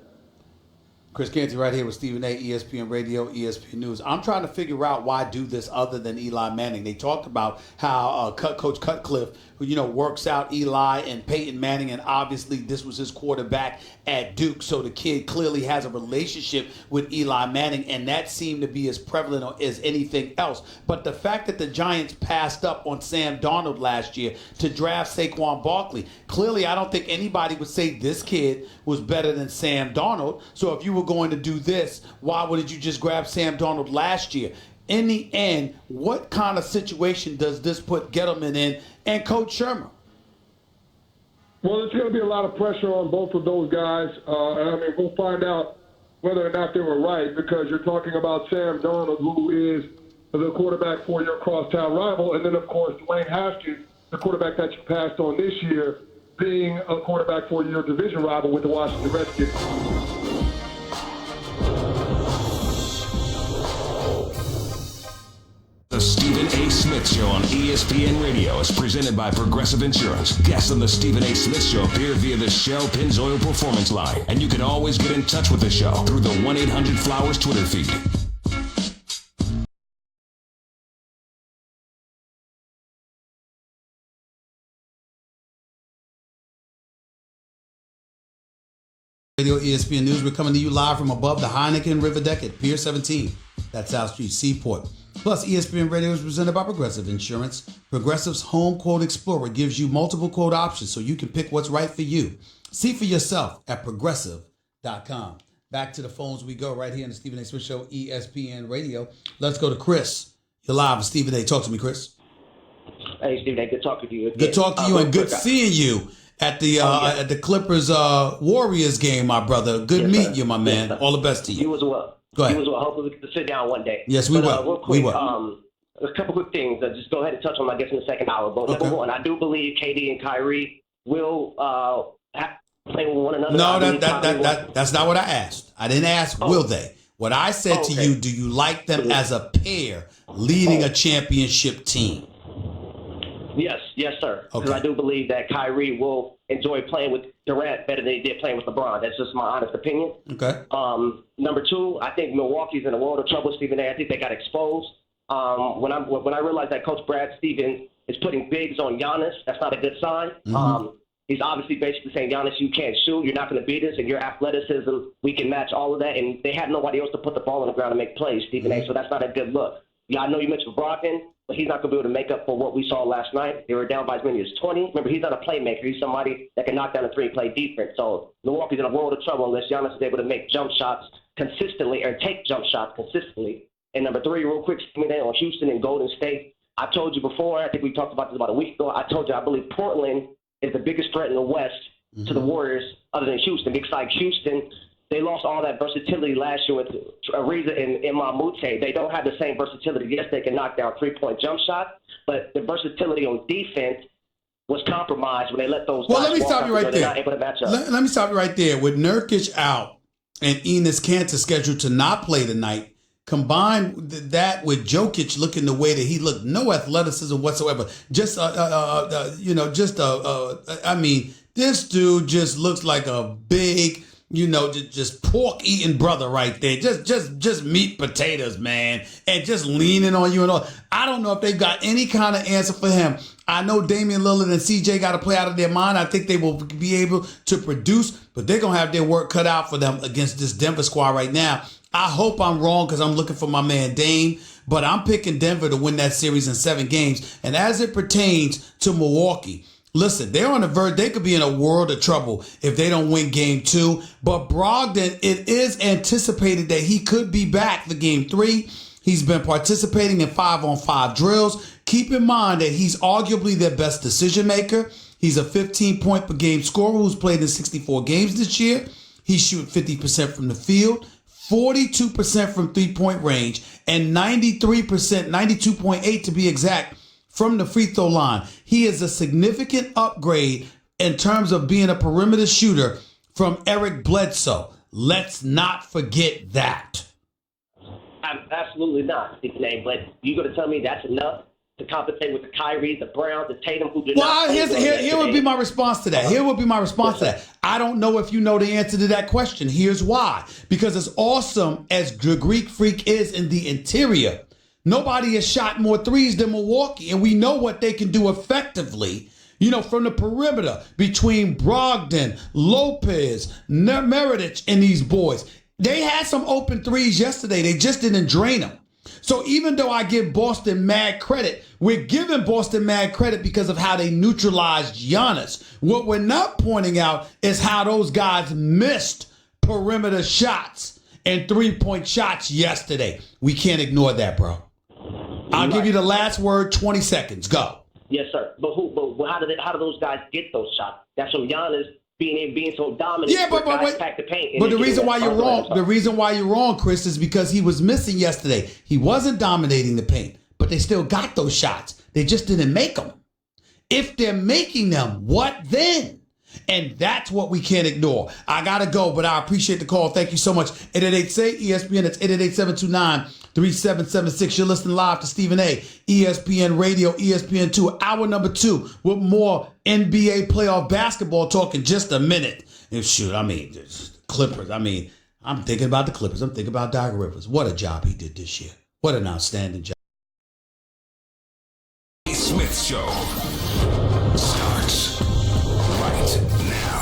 Chris Canty right here with Stephen A., ESPN Radio, ESPN News. I'm trying to figure out why do this other than Eli Manning. They talked about how Coach Cutcliffe, who, works out Eli and Peyton Manning, and obviously this was his quarterback at Duke, so the kid clearly has a relationship with Eli Manning, and that seemed to be as prevalent as anything else. But the fact that the Giants passed up on Sam Darnold last year to draft Saquon Barkley, clearly I don't think anybody would say this kid was better than Sam Darnold. So if you were going to do this, why wouldn't you just grab Sam Darnold last year? In the end, what kind of situation does this put Gettleman in and Coach Shurmur? Well, there's going to be a lot of pressure on both of those guys. We'll find out whether or not they were right, because you're talking about Sam Darnold, who is the quarterback for your crosstown rival, and then, of course, Dwayne Haskins, the quarterback that you passed on this year, being a quarterback for your division rival with the Washington Redskins. The Stephen A. Smith Show on ESPN Radio is presented by Progressive Insurance. Guests on the Stephen A. Smith Show appear via the Shell Pennzoil Performance Line, and you can always get in touch with the show through the 1-800-Flowers Twitter feed. Radio ESPN News. We're coming to you live from above the Heineken River Deck at Pier 17. That's South Street Seaport. Plus, ESPN Radio is presented by Progressive Insurance. Progressive's Home Quote Explorer gives you multiple quote options so you can pick what's right for you. See for yourself at Progressive.com. Back to the phones we go right here on the Stephen A. Smith Show, ESPN Radio. Let's go to Chris. You're live with Stephen A. Talk to me, Chris. Hey, Stephen A. Good talking to you. Good talk to you and good seeing you at the Clippers Warriors game, my brother. Good meeting you, my man. All the best to you. You as well. Go ahead. You as well. Hopefully we can sit down one day. Yes, we will. Real quick, we will. a couple quick things. I'll just go ahead and touch on, I guess, in the second hour. But number one, I do believe KD and Kyrie will play with one another. No, that's not what I asked. I didn't ask, will they? What I said to you, do you like them as a pair leading a championship team? Yes, sir. Because I do believe that Kyrie will enjoy playing with Durant better than he did playing with LeBron. That's just my honest opinion. Okay. Number two, I think Milwaukee's in a world of trouble, Stephen A. I think they got exposed. When I realized that Coach Brad Stevens is putting bigs on Giannis, that's not a good sign. Mm-hmm. He's obviously basically saying, Giannis, you can't shoot. You're not going to beat us. And your athleticism, we can match all of that. And they have nobody else to put the ball on the ground and make plays, Stephen A. So that's not a good look. Yeah, I know you mentioned Brogdon, but he's not going to be able to make up for what we saw last night. They were down by as many as 20. Remember, he's not a playmaker. He's somebody that can knock down a three and play defense. So Milwaukee's in a world of trouble unless Giannis is able to make jump shots consistently or take jump shots consistently. And number three, real quick, Stephen A, on Houston and Golden State. I told you before, I think we talked about this about a week ago. I told you I believe Portland is the biggest threat in the West to the Warriors other than Houston. Because like Houston, they lost all that versatility last year with Ariza and Imam Mute. They don't have the same versatility. Yes, they can knock down three-point jump shots, but the versatility on defense was compromised when they let those guys let me walk stop out you right they're there. not able to match up. Let me stop you right there. With Nurkic out and Enes Kanter scheduled to not play tonight, combine that with Jokic looking the way that he looked, no athleticism whatsoever. Just, I mean, this dude just looks like a big, just pork eating brother right there. Just meat potatoes, man. And just leaning on you and all. I don't know if they've got any kind of answer for him. I know Damian Lillard and CJ got to play out of their mind. I think they will be able to produce, but they're going to have their work cut out for them against this Denver squad right now. I hope I'm wrong because I'm looking for my man Dame, but I'm picking Denver to win that series in 7 games. And as it pertains to Milwaukee, listen, they're on the verge. They could be in a world of trouble if they don't win game 2. But Brogdon, it is anticipated that he could be back for game 3. He's been participating in 5-on-5 drills. Keep in mind that he's arguably their best decision maker. He's a 15-point per game scorer who's played in 64 games this year. He shoots 50% from the field, 42% from three-point range, and 93%, 92.8 to be exact, from the free throw line. He is a significant upgrade in terms of being a perimeter shooter from Eric Bledsoe. Let's not forget that. Absolutely not, Stephen A. But you're going to tell me that's enough to compensate with the Kyrie, the Browns, the Tatum, who did not play here would be my response to that. I don't know if you know the answer to that question. Here's why. Because as awesome as the Greek Freak is in the interior, nobody has shot more threes than Milwaukee, and we know what they can do effectively, from the perimeter between Brogdon, Lopez, Meredith, and these boys. They had some open threes yesterday. They just didn't drain them. So even though I give Boston mad credit, we're giving Boston mad credit because of how they neutralized Giannis. What we're not pointing out is how those guys missed perimeter shots and three-point shots yesterday. We can't ignore that, bro. I'll give you the last word, 20 seconds. Go. Yes, sir. But how do those guys get those shots? That's from Giannis being so dominant. Yeah, but pack the paint. But the reason why you're wrong, Chris, is because he was missing yesterday. He wasn't dominating the paint, but they still got those shots. They just didn't make them. If they're making them, what then? And that's what we can't ignore. I got to go, but I appreciate the call. Thank you so much. 888-SAY-ESPN. That's 888-729-3776. You're listening live to Stephen A. ESPN Radio, ESPN2. Hour number 2 with more NBA playoff basketball talk in just a minute. And Clippers. I'm thinking about the Clippers. I'm thinking about Doc Rivers. What a job he did this year. What an outstanding job. Smith Show starts right now.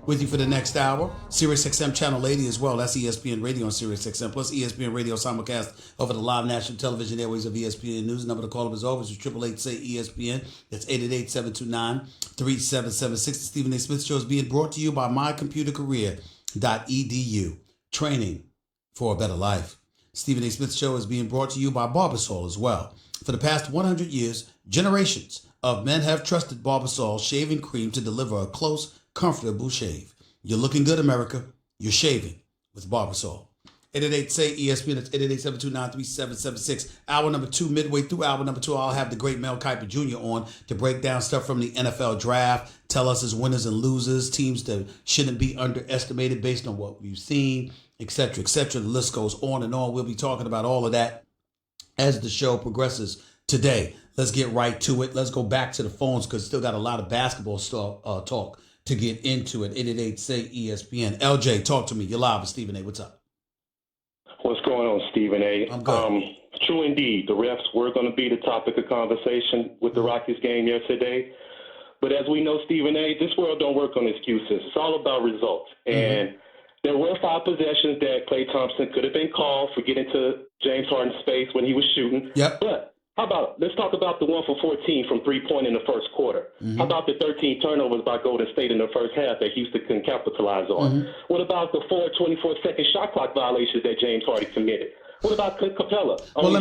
With you for the next hour, SiriusXM Channel 80 as well. That's ESPN Radio on SiriusXM, plus ESPN Radio simulcast over the live national television airways of ESPN News. Number to call up as always is 888-SAY-ESPN. That's 888-729-3776. The Stephen A. Smith Show is being brought to you by mycomputercareer.edu. Training for a better life. Stephen A. Smith Show is being brought to you by Barbasol as well. For the past 100 years, generations of men have trusted Barbasol shaving cream to deliver a close, comfortable shave. You're looking good, America. You're shaving with Barbasol. 888-SAY-ESPN. That's 888-729-3776. Hour number 2, midway through hour number 2, I'll have the great Mel Kiper Jr. on to break down stuff from the NFL draft, tell us his winners and losers, teams that shouldn't be underestimated based on what we've seen, etc., etc. The list goes on and on. We'll be talking about all of that as the show progresses today. Let's get right to it. Let's go back to the phones because still got a lot of basketball stuff talk to get into it. 888-SAY-ESPN. LJ, talk to me. You're live with Stephen A. What's up? What's going on, Stephen A? I'm good. True indeed. The refs were going to be the topic of conversation with the Rockies game yesterday. But as we know, Stephen A., this world don't work on excuses. It's all about results. And there were 5 possessions that Klay Thompson could have been called for getting to James Harden's space when he was shooting. Yep. But how about, let's talk about the 1 for 14 from 3-point in the first quarter. How about the 13 turnovers by Golden State in the first half that Houston couldn't capitalize on? What about the 4 24-second shot clock violations that James Harden committed? What about Capella? Well, let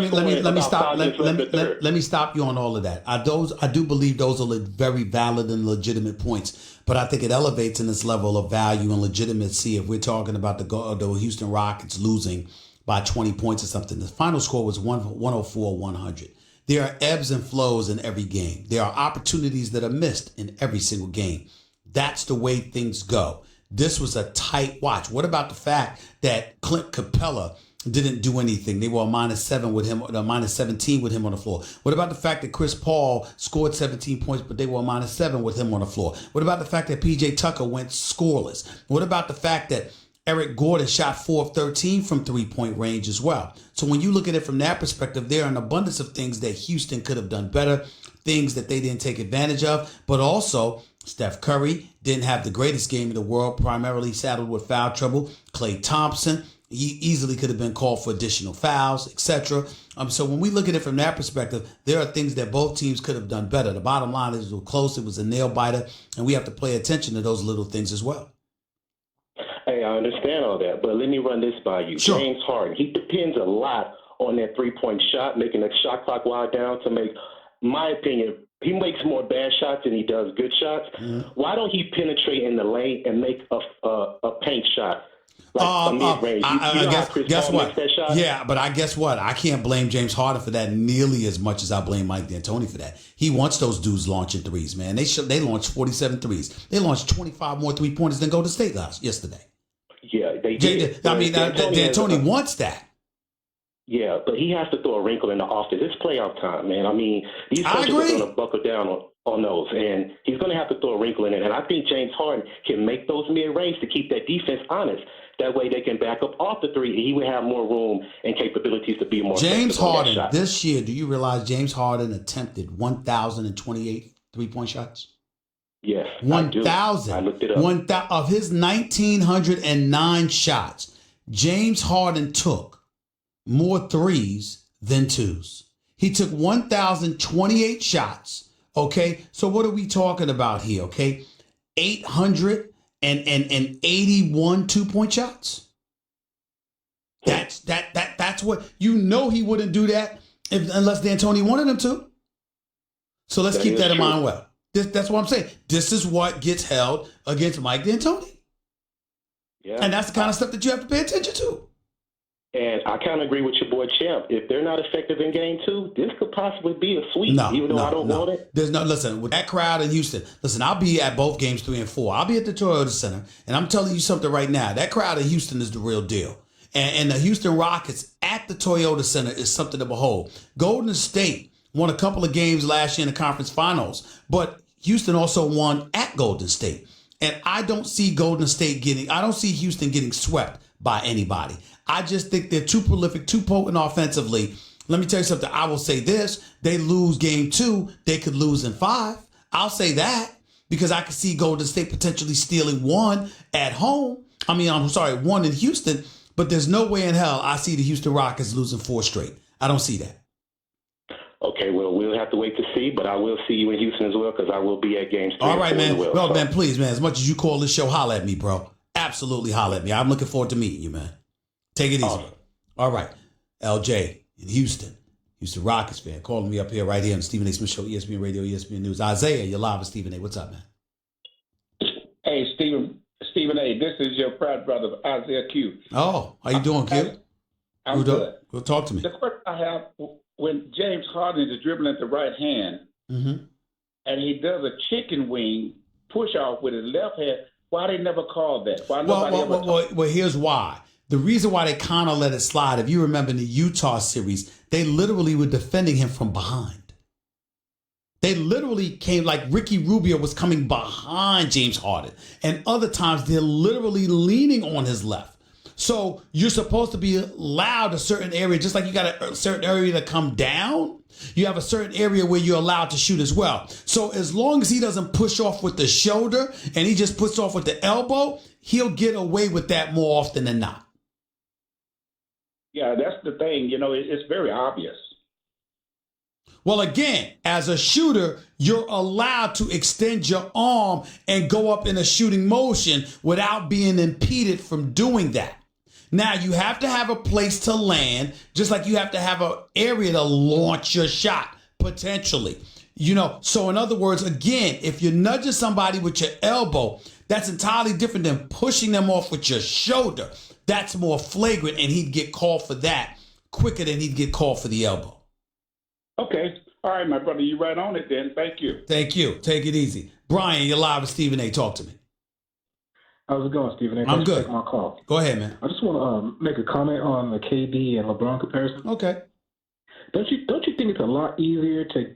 me stop you on all of that. I do believe those are very valid and legitimate points, but I think it elevates in this level of value and legitimacy if we're talking about the Houston Rockets losing by 20 points or something. The final score was 104-100. There are ebbs and flows in every game. There are opportunities that are missed in every single game. That's the way things go. This was a tight watch. What about the fact that Clint Capella didn't do anything? They were a -7 with him, a -17 with him on the floor. What about the fact that Chris Paul scored 17 points, but they were a -7 with him on the floor? What about the fact that PJ Tucker went scoreless? What about the fact that Eric Gordon shot 4 of 13 from 3-point range as well? So when you look at it from that perspective, there are an abundance of things that Houston could have done better, things that they didn't take advantage of, but also Steph Curry didn't have the greatest game in the world, primarily saddled with foul trouble. Klay Thompson, he easily could have been called for additional fouls, etc. So when we look at it from that perspective, there are things that both teams could have done better. The bottom line is it was close, it was a nail biter, and we have to pay attention to those little things as well. Hey, I understand all that, but let me run this by you. Sure. James Harden, he depends a lot on that 3-point shot, making the shot clock wind down to make, my opinion, he makes more bad shots than he does good shots. Why don't he penetrate in the lane and make a paint shot? Like a mid-range. Guess what? Yeah, but I guess what? I can't blame James Harden for that nearly as much as I blame Mike D'Antoni for that. He wants those dudes launching threes, man. They launched 47 threes. They launched 25 more 3-pointers than Golden State yesterday. Yeah, they did. D'Antoni wants that. Yeah, but he has to throw a wrinkle in the offense. It's playoff time, man. I mean, these coaches are going to buckle down on those, and he's going to have to throw a wrinkle in it. And I think James Harden can make those mid-range to keep that defense honest. That way they can back up off the three, and he would have more room and capabilities to be more James Harden, this year, do you realize James Harden attempted 1,028 3-point shots? Yes, 1,000. I looked it up. Of his 1,909 shots, James Harden took more threes than twos. He took 1,028 shots. Okay, so what are we talking about here? Okay, 881 2-point shots. That's what you know. He wouldn't do that unless D'Antoni wanted him to. So let's keep that in mind. Well, that's what I'm saying. This is what gets held against Mike D'Antoni. Yeah, and that's the kind of stuff that you have to pay attention to. And I kind of agree with your boy Champ. If they're not effective in game 2, this could possibly be a sweep, even though I don't want it. Listen, with that crowd in Houston, I'll be at both games 3 and 4. I'll be at the Toyota Center, and I'm telling you something right now. That crowd in Houston is the real deal. And the Houston Rockets at the Toyota Center is something to behold. Golden State won a couple of games last year in the conference finals, but Houston also won at Golden State. And I don't see Houston getting swept by anybody. I just think they're too prolific, too potent offensively. Let me tell you something. I will say this. They lose game 2. They could lose in 5. I'll say that because I could see Golden State potentially stealing 1 at home. I mean, I'm sorry, 1 in Houston. But there's no way in hell I see the Houston Rockets losing 4 straight. I don't see that. Okay, well, we'll have to wait to see, but I will see you in Houston as well because I will be at games 3 All right, man. as well. Well, man, please, man, as much as you call this show, holla at me, bro. Absolutely holla at me. I'm looking forward to meeting you, man. Take it easy. Awesome. All right. LJ in Houston Rockets fan, calling me up here right here on the Stephen A. Smith Show, ESPN Radio, ESPN News. Isaiah, you're live with Stephen A. What's up, man? Hey, Stephen A., this is your proud brother, Isaiah Q. Oh, how you doing, Q? I'm good. Go talk to me. The question I have, when James Harden is dribbling at the right hand, and he does a chicken wing push-off with his left hand, why they never called that? Why nobody ever well, here's why. The reason why they kind of let it slide, if you remember in the Utah series, they literally were defending him from behind. They literally came like Ricky Rubio was coming behind James Harden. And other times they're literally leaning on his left. So you're supposed to be allowed a certain area, just like you got a certain area to come down. You have a certain area where you're allowed to shoot as well. So as long as he doesn't push off with the shoulder and he just puts off with the elbow, he'll get away with that more often than not. Yeah, that's the thing. You know, it's very obvious. Well, again, as a shooter, you're allowed to extend your arm and go up in a shooting motion without being impeded from doing that. Now, you have to have a place to land, just like you have to have an area to launch your shot, potentially. You know, so in other words, again, if you're nudging somebody with your elbow, that's entirely different than pushing them off with your shoulder. That's more flagrant, and he'd get called for that quicker than he'd get called for the elbow. Okay. All right, my brother, you right on it then. Thank you. Thank you. Take it easy. Brian, you're live with Stephen A. Talk to me. How's it going, Stephen A? I'm good. Take my call. Go ahead, man. I just want to make a comment on the KD and LeBron comparison. Okay. Don't you think it's a lot easier to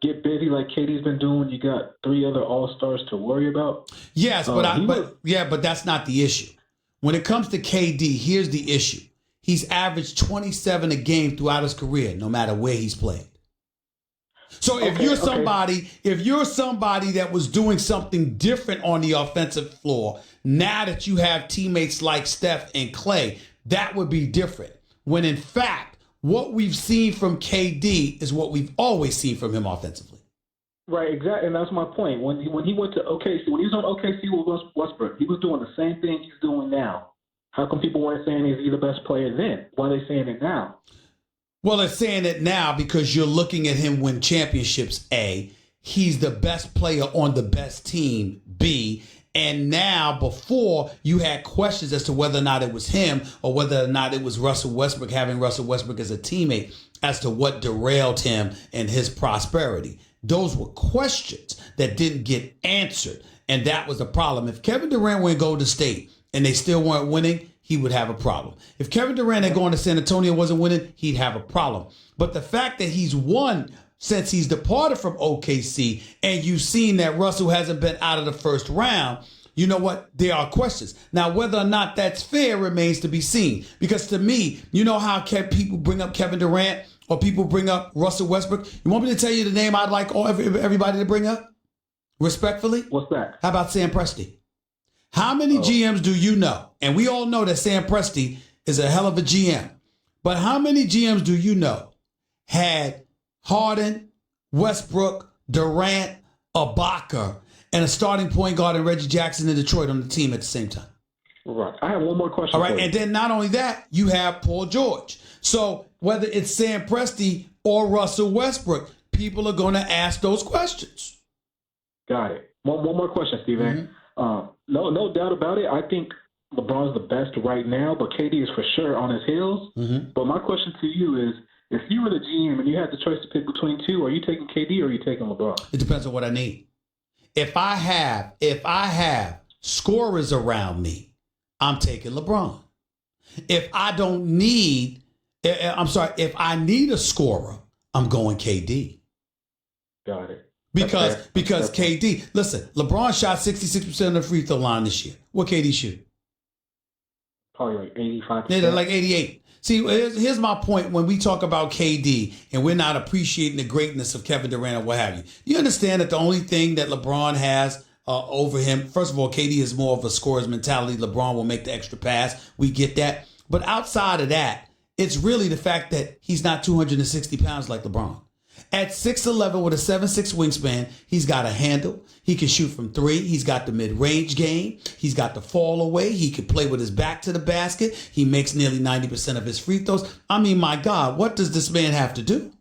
get busy like KD's been doing? You got 3 other All-Stars to worry about. Yes, but that's not the issue. When it comes to KD, here's the issue. He's averaged 27 a game throughout his career, no matter where he's played. So if you're somebody that was doing something different on the offensive floor, now that you have teammates like Steph and Clay, that would be different. When in fact, what we've seen from KD is what we've always seen from him offensively. Right, exactly, and that's my point. When he went to OKC, when he was on OKC with Westbrook, he was doing the same thing he's doing now. How come people weren't saying he's the best player then? Why are they saying it now? Well, they're saying it now because you're looking at him win championships, A. He's the best player on the best team, B. And now, before, you had questions as to whether or not it was him or whether or not it was Russell Westbrook, having Russell Westbrook as a teammate, as to what derailed him and his prosperity. Those were questions that didn't get answered. And that was the problem. If Kevin Durant went Golden State and they still weren't winning, he would have a problem. If Kevin Durant had gone to San Antonio and wasn't winning, he'd have a problem. But the fact that he's won since he's departed from OKC, and you've seen that Russell hasn't been out of the first round, you know what? There are questions. Now, whether or not that's fair remains to be seen. Because to me, you know how people bring up Kevin Durant or people bring up Russell Westbrook? You want me to tell you the name I'd like everybody to bring up? Respectfully? What's that? How about Sam Presti? How many GMs do you know? And we all know that Sam Presti is a hell of a GM. But how many GMs do you know had Harden, Westbrook, Durant, Ibaka, and a starting point guard and Reggie Jackson in Detroit on the team at the same time? Right. I have one more question. All right. And then not only that, you have Paul George. So whether it's Sam Presti or Russell Westbrook, people are going to ask those questions. Got it. One more question, Stephen. No doubt about it. I think LeBron's the best right now, but KD is for sure on his heels. But my question to you is, if you were the GM and you had the choice to pick between two, are you taking KD or are you taking LeBron? It depends on what I need. If I have scorers around me, I'm taking LeBron. If I need a scorer, I'm going KD. Got it. Because KD, listen, LeBron shot 66% of the free throw line this year. What KD shoot? Probably like 85%. Yeah, like 88. See, here's my point when we talk about KD and we're not appreciating the greatness of Kevin Durant or what have you. You understand that the only thing that LeBron has over him, first of all, KD is more of a scorer's mentality. LeBron will make the extra pass. We get that. But outside of that, it's really the fact that he's not 260 pounds like LeBron. At 6'11" with a 7'6" wingspan, he's got a handle. He can shoot from three. He's got the mid-range game. He's got the fall away. He can play with his back to the basket. He makes nearly 90% of his free throws. I mean, my God, what does this man have to do?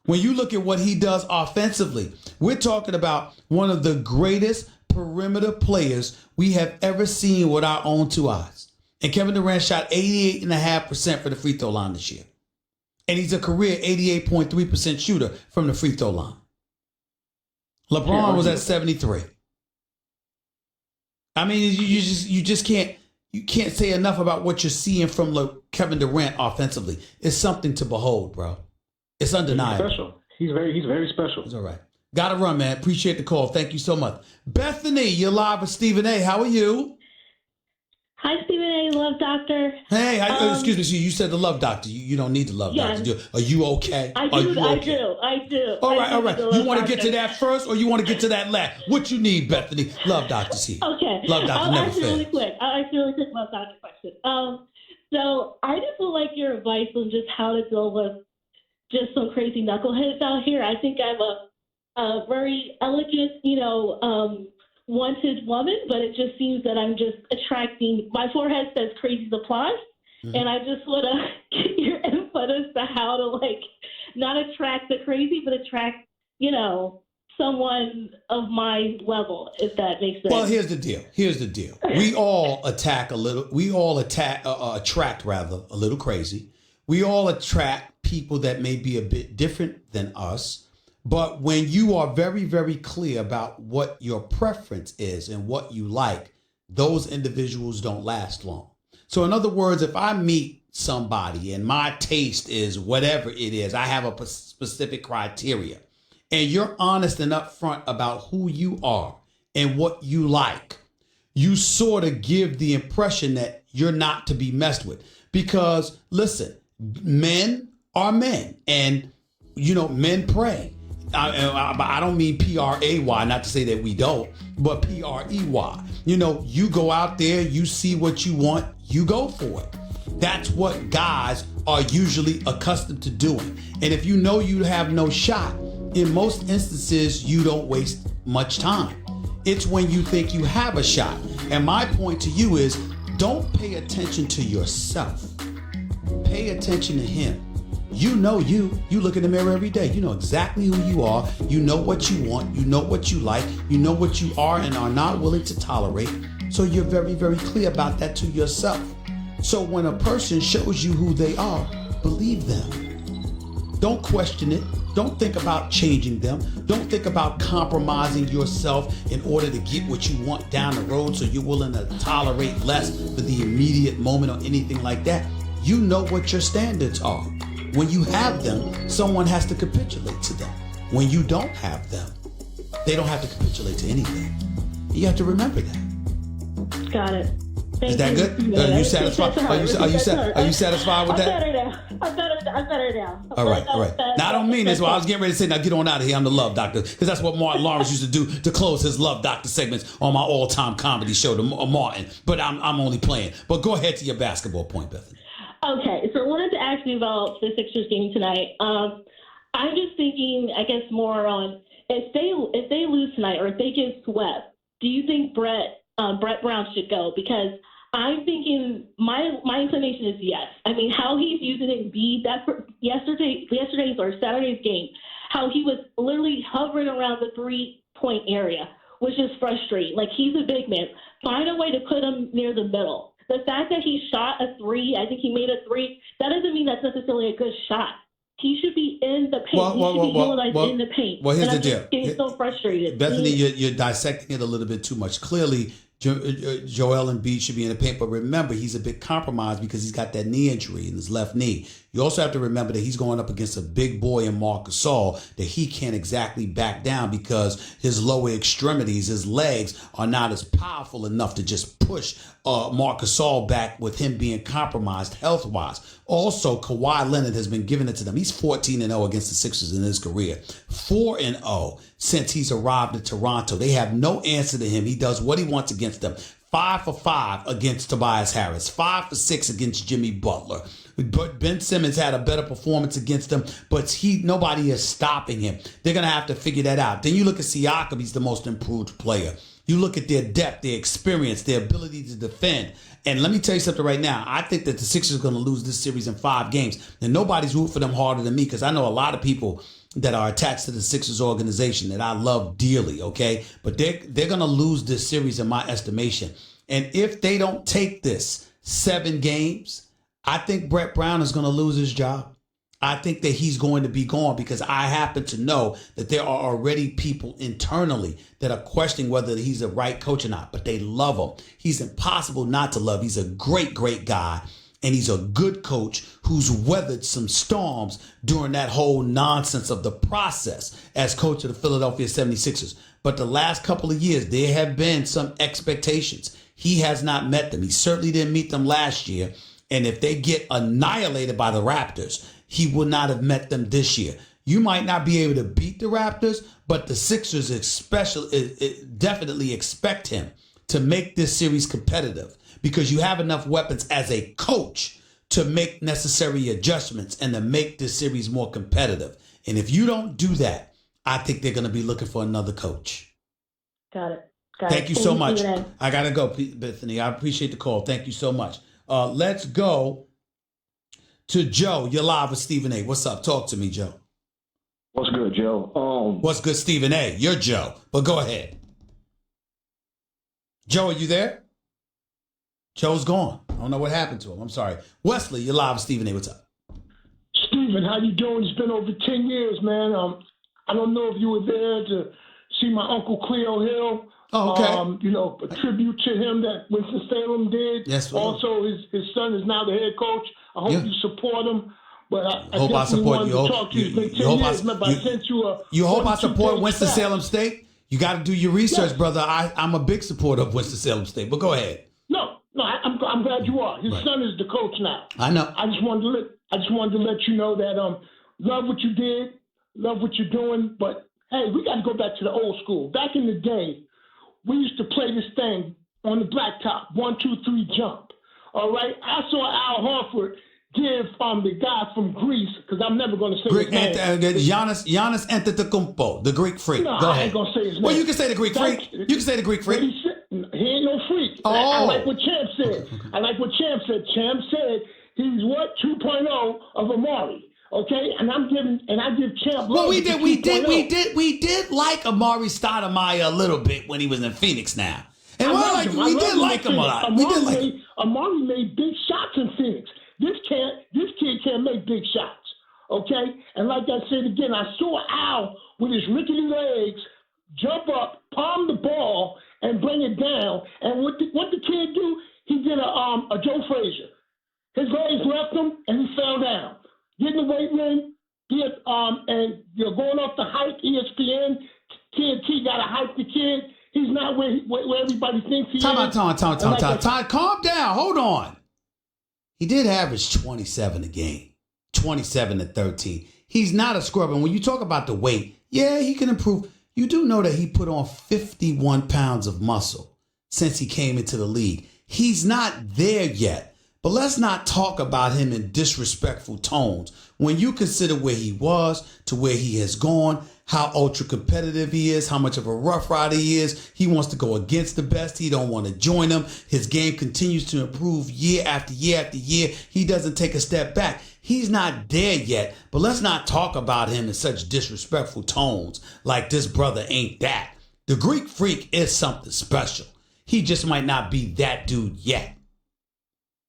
When you look at what he does offensively, we're talking about one of the greatest perimeter players we have ever seen with our own two eyes. And Kevin Durant shot 88.5% for the free throw line this year. And he's a career 88.3% shooter from the free throw line. LeBron was at 73. I mean, you just can't say enough about what you're seeing from Kevin Durant offensively. It's something to behold, bro. It's undeniable. He's special. He's very special. It's all right. Got to run, man. Appreciate the call. Thank you so much. Bethany, you're live with Stephen A. How are you? Hi, Stephen A. Love Doctor. Hey, excuse me. So you said the Love Doctor. You don't need the Love Doctor. Are you okay? I do. All right. You want to get to that first, or you want to get to that last? What you need, Bethany? Love Doctor's here. Okay. Love Doctor never fails. Really quick. I'll ask you a really quick Love Doctor question. So I just would like your advice on just how to deal with just some crazy knuckleheads out here. I think I'm a very elegant, wanted woman, but it just seems that I'm just attracting. My forehead says crazy applause, and I just want to get your input as to how to not attract the crazy, but attract someone of my level, if that makes sense. Well, here's the deal. We all attract a little crazy. We all attract people that may be a bit different than us. But when you are very, very clear about what your preference is and what you like, those individuals don't last long. So in other words, if I meet somebody and my taste is whatever it is, I have a specific criteria, and you're honest and upfront about who you are and what you like, you sort of give the impression that you're not to be messed with. Because listen, men are men, and men pray. I don't mean P-R-A-Y, not to say that we don't, but P-R-E-Y. You go out there, you see what you want, you go for it. That's what guys are usually accustomed to doing. And if you know you have no shot, in most instances, you don't waste much time. It's when you think you have a shot. And my point to you is, don't pay attention to yourself. Pay attention to him. You look in the mirror every day. You know exactly who you are. You know what you want. You know what you like. You know what you are and are not willing to tolerate. So you're very, very clear about that to yourself. So when a person shows you who they are, believe them. Don't question it. Don't think about changing them. Don't think about compromising yourself in order to get what you want down the road so you're willing to tolerate less for the immediate moment or anything like that. You know what your standards are. When you have them, someone has to capitulate to them. When you don't have them, they don't have to capitulate to anything. You have to remember that. Got it. Is that good? Are you satisfied? Are you satisfied with that? I'm better now. All right. Now, I don't mean this. Well, I was getting ready to say, now get on out of here. I'm the Love Doctor. Because that's what Martin Lawrence used to do to close his Love Doctor segments on my all-time comedy show, Martin. But I'm only playing. But go ahead to your basketball point, Bethany. Okay, so I wanted to ask you about the Sixers game tonight. I'm just thinking, I guess, more on if they lose tonight or if they get swept, do you think Brett Brown should go? Because I'm thinking my inclination is yes. I mean, how he's using Embiid, that's yesterday's or Saturday's game, how he was literally hovering around the 3-point area, which is frustrating. Like, he's a big man. Find a way to put him near the middle. The fact that he shot a 3, I think he made a 3, that doesn't mean that's necessarily a good shot. He should be in the paint. He should be utilized in the paint. Well, here's the deal. Getting so frustrated. Bethany, you're dissecting it a little bit too much. Clearly, Joel Embiid should be in the paint, but remember, he's a bit compromised because he's got that knee injury in his left knee. You also have to remember that he's going up against a big boy in Marc Gasol that he can't exactly back down because his lower extremities, his legs, are not as powerful enough to just push Marc Gasol back with him being compromised health-wise. Also, Kawhi Leonard has been giving it to them. He's 14-0 against the Sixers in his career. 4-0 since he's arrived in Toronto. They have no answer to him. He does what he wants against them. 5 for 5 against Tobias Harris, 5 for 6 against Jimmy Butler. But Ben Simmons had a better performance against him, but nobody is stopping him. They're going to have to figure that out. Then you look at Siakam, he's the most improved player. You look at their depth, their experience, their ability to defend. And let me tell you something right now. I think that the Sixers are going to lose this series in 5 games. And nobody's rooting for them harder than me, because I know a lot of people that are attached to the Sixers organization that I love dearly, okay? But they're going to lose this series in my estimation. And if they don't take this 7 games, I think Brett Brown is going to lose his job. I think that he's going to be gone, because I happen to know that there are already people internally that are questioning whether he's the right coach or not, but they love him. He's impossible not to love. He's a great, great guy, and he's a good coach who's weathered some storms during that whole nonsense of the process as coach of the Philadelphia 76ers. But the last couple of years, there have been some expectations. He has not met them. He certainly didn't meet them last year. And if they get annihilated by the Raptors, he will not have met them this year. You might not be able to beat the Raptors, but the Sixers definitely expect him to make this series competitive, because you have enough weapons as a coach to make necessary adjustments and to make this series more competitive. And if you don't do that, I think they're going to be looking for another coach. Got it. Thank you so much. I got to go, Bethany. I appreciate the call. Thank you so much. Let's go to Joe. You're live with Stephen A. What's up? Talk to me, Joe. What's good, Joe? What's good, Stephen A? You're Joe, but go ahead. Joe, are you there? Joe's gone. I don't know what happened to him. I'm sorry. Wesley, you're live with Stephen A. What's up? Stephen, how you doing? It's been over 10 years, man. I don't know if you were there to see my Uncle Cleo Hill. Oh, okay. A tribute to him that Winston-Salem did. Yes. Also, his son is now the head coach. I hope you support him. But I hope I support you. You hope I support Winston-Salem State? You got to do your research, brother. I'm a big supporter of Winston-Salem State, but go ahead. No, I'm glad you are. His son is the coach now. I know. I just wanted to let you know that love what you did, love what you're doing. But hey, we got to go back to the old school. Back in the day, we used to play this thing on the blacktop, 1, 2, 3, jump. All right, I saw Al Horford give the guy from Greece, because I'm never going to say his name. Giannis Antetokounmpo, the Greek freak. No, go I ahead. ain't going to say his name. Well, you can say the Greek freak. You can say the Greek freak. He ain't no freak. Oh. I like what Champ said. Champ said he's what 2.0 of Amari. Okay, and I give Champ. Well, we did like Amari Stoudemire a little bit when he was in Phoenix now, and we did like him a lot. Amari made big shots in Phoenix. This kid can't make big shots. Okay, and like I said again, I saw Al with his rickety legs jump up, palm the ball, and bring it down. And what the kid do? He did a Joe Frazier. His legs left him, and he fell down. Get in the weight room, and you're going off the hype. ESPN, TNT got to hype the kid. He's not where everybody thinks he is. Time. Calm down. Hold on. He did average 27 a game, 27 to 13. He's not a scrub. And when you talk about the weight, yeah, he can improve. You do know that he put on 51 pounds of muscle since he came into the league. He's not there yet. But let's not talk about him in disrespectful tones. When you consider where he was to where he has gone, how ultra competitive he is, how much of a rough rider he is, he wants to go against the best. He don't want to join them. His game continues to improve year after year after year. He doesn't take a step back. He's not there yet, but let's not talk about him in such disrespectful tones like this brother ain't that. The Greek freak is something special. He just might not be that dude yet.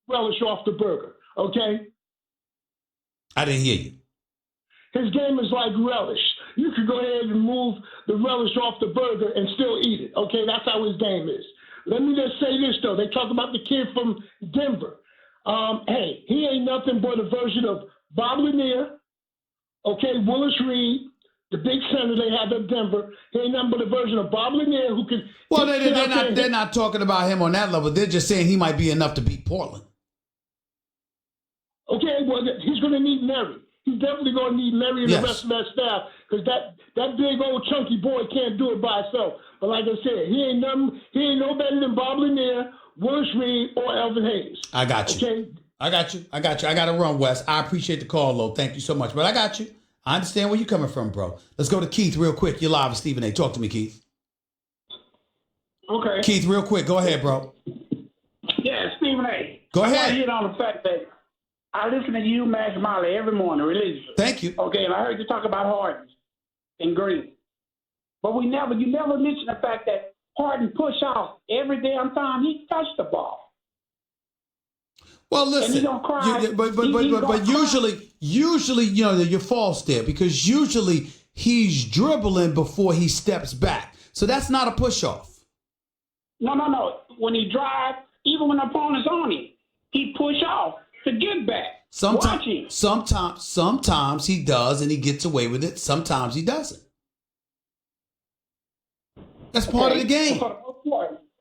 Relish off the burger, okay? I didn't hear you. His game is like relish. You could go ahead and remove the relish off the burger and still eat it, okay? That's how his game is. Let me just say this, though. They talk about the kid from Denver. Hey, he ain't nothing but a version of Bob Lanier, okay, Willis Reed, the big center they have in Denver. He ain't nothing but a version of Bob Lanier who can... Well, they're not talking about him on that level. They're just saying he might be enough to beat Portland. Okay, well, he's going to need Mary. He's he's definitely going to need Mary and the rest of that staff because that big old chunky boy can't do it by himself. But like I said, he ain't no better than Bob Lanier, Willis Reed, or Elvin Hayes. I got you. Okay? I got you. I got to run, Wes. I appreciate the call, Lo. Thank you so much. But I got you. I understand where you're coming from, bro. Let's go to Keith real quick. You're live with Stephen A. Talk to me, Keith. Okay. Keith, real quick. Go ahead, bro. Yeah, Stephen A. Go ahead. I want to hit on the fact that I listen to you, Max Molly, every morning religiously. Thank you. Okay, and I heard you talk about Harden and Green. But you never mentioned the fact that Harden pushed off every damn time he touched the ball. Well, listen, but usually, you know, you're false there because usually he's dribbling before he steps back. So that's not a push off. No. When he drives, even when the opponent's on him, he push off to get back. Sometimes he does and he gets away with it. Sometimes he doesn't. That's part of the game.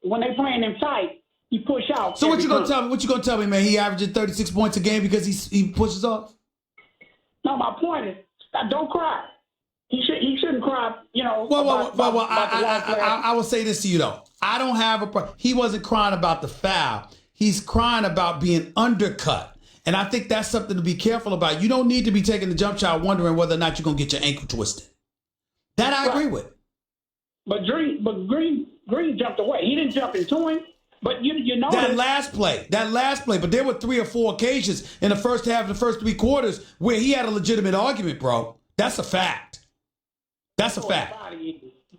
When they playing him tight, he push out. So what you gonna tell me? What you gonna tell me, man? He averages 36 points a game because he pushes off. No, my point is, don't cry. He shouldn't cry. You know. I will say this to you though. I don't have a problem. He wasn't crying about the foul. He's crying about being undercut. And I think that's something to be careful about. You don't need to be taking the jump shot wondering whether or not you're going to get your ankle twisted. That I agree with. But Green jumped away. He didn't jump into him. But you know that last play. But there were 3 or 4 occasions in the first half of the first 3 quarters where he had a legitimate argument, bro. That's a fact. That's a fact.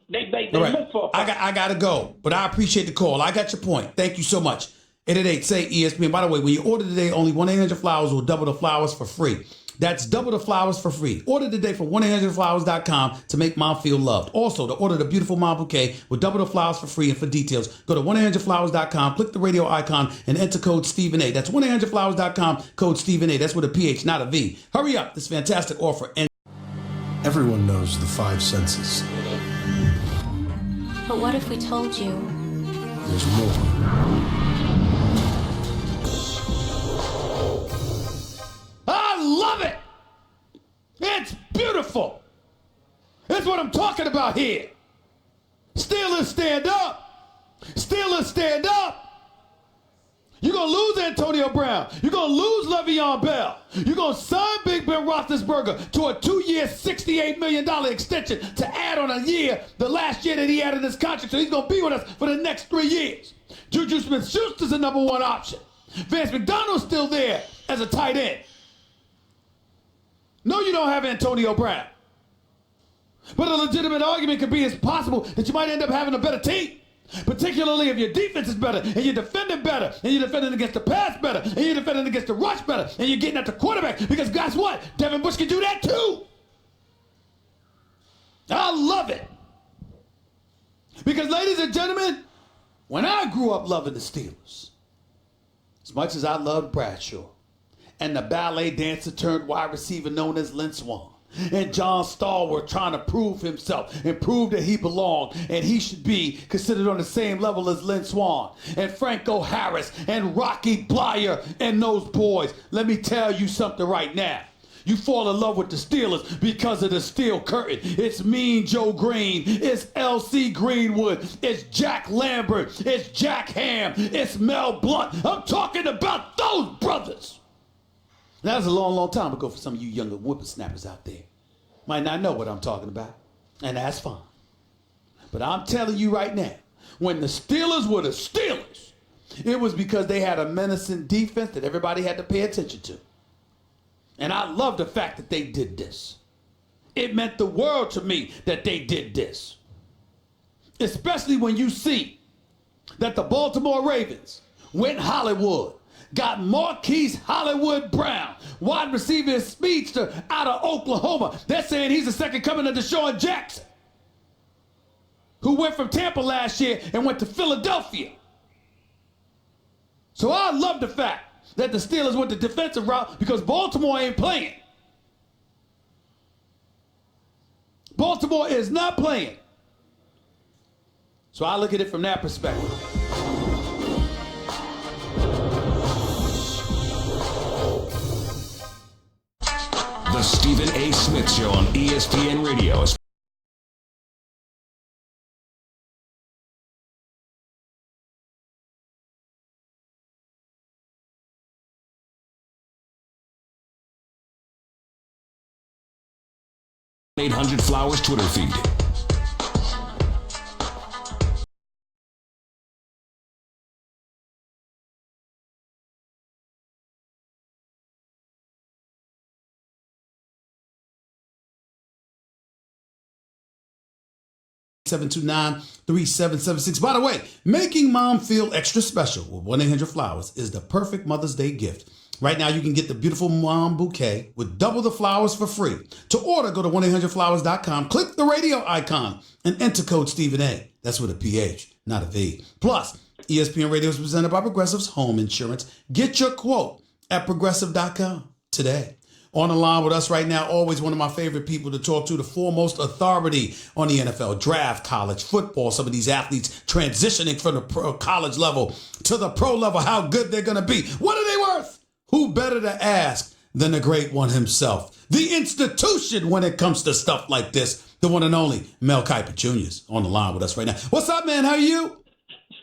They all right. look for. I got to go, but I appreciate the call. I got your point. Thank you so much. 888-SAY-ESPN. By the way, when you order today, only 1-800-FLOWERS will double the flowers for free. That's double the flowers for free. Order today from 1-800-FLOWERS.com to make mom feel loved. Also, to order the beautiful mom bouquet with double the flowers for free. And for details, go to 1-800-FLOWERS.com, click the radio icon, and enter code Stephen A. That's 1-800-FLOWERS.com, code Stephen A. That's with a PH, not a V. Hurry up. This fantastic offer. Everyone knows the 5 senses. But what if we told you? There's more. I love it. It's beautiful. That's what I'm talking about here. Steelers stand up. Steelers stand up. You're going to lose Antonio Brown. You're going to lose Le'Veon Bell. You're going to sign Big Ben Roethlisberger to a 2-year, $68 million extension to add on a year, the last year that he had in his contract. So he's going to be with us for the next 3 years. Juju Smith-Schuster's the number 1 option. Vance McDonald's still there as a tight end. No, you don't have Antonio Brown. But a legitimate argument could be it's possible that you might end up having a better team. Particularly if your defense is better and you're defending better and you're defending against the pass better and you're defending against the rush better and you're getting at the quarterback because guess what? Devin Bush can do that too. I love it. Because ladies and gentlemen, when I grew up loving the Steelers, as much as I loved Bradshaw and the ballet dancer turned wide receiver known as Lynn Swann, and John Stallworth trying to prove himself and prove that he belonged and he should be considered on the same level as Lynn Swann and Franco Harris and Rocky Blyer and those boys. Let me tell you something right now. You fall in love with the Steelers because of the steel curtain. It's Mean Joe Green. It's L.C. Greenwood. It's Jack Lambert. It's Jack Ham. It's Mel Blount. I'm talking about those brothers. That was a long, long time ago for some of you younger whippersnappers out there. Might not know what I'm talking about, and that's fine. But I'm telling you right now, when the Steelers were the Steelers, it was because they had a menacing defense that everybody had to pay attention to. And I love the fact that they did this. It meant the world to me that they did this. Especially when you see that the Baltimore Ravens went Hollywood, got Marquise Hollywood Brown, wide receiver and speedster out of Oklahoma. They're saying he's the second coming of Deshaun Jackson, who went from Tampa last year and went to Philadelphia. So I love the fact that the Steelers went the defensive route because Baltimore ain't playing. Baltimore is not playing. So I look at it from that perspective. The Stephen A. Smith Show on ESPN Radio. #800Flowers Twitter feed. (729) 3776. By the way, making mom feel extra special with 1-800-Flowers is the perfect Mother's Day gift. Right now, you can get the beautiful mom bouquet with double the flowers for free. To order, go to 1-800-Flowers.com, click the radio icon, and enter code Stephen A. That's with a PH, not a V. Plus, ESPN Radio is presented by Progressive's Home Insurance. Get your quote at Progressive.com today. On the line with us right now, always one of my favorite people to talk to, the foremost authority on the NFL draft, college football, some of these athletes transitioning from the college level to the pro level, how good they're going to be. What are they worth? Who better to ask than the great one himself? The institution when it comes to stuff like this, the one and only Mel Kiper Jr. is on the line with us right now. What's up, man? How are you?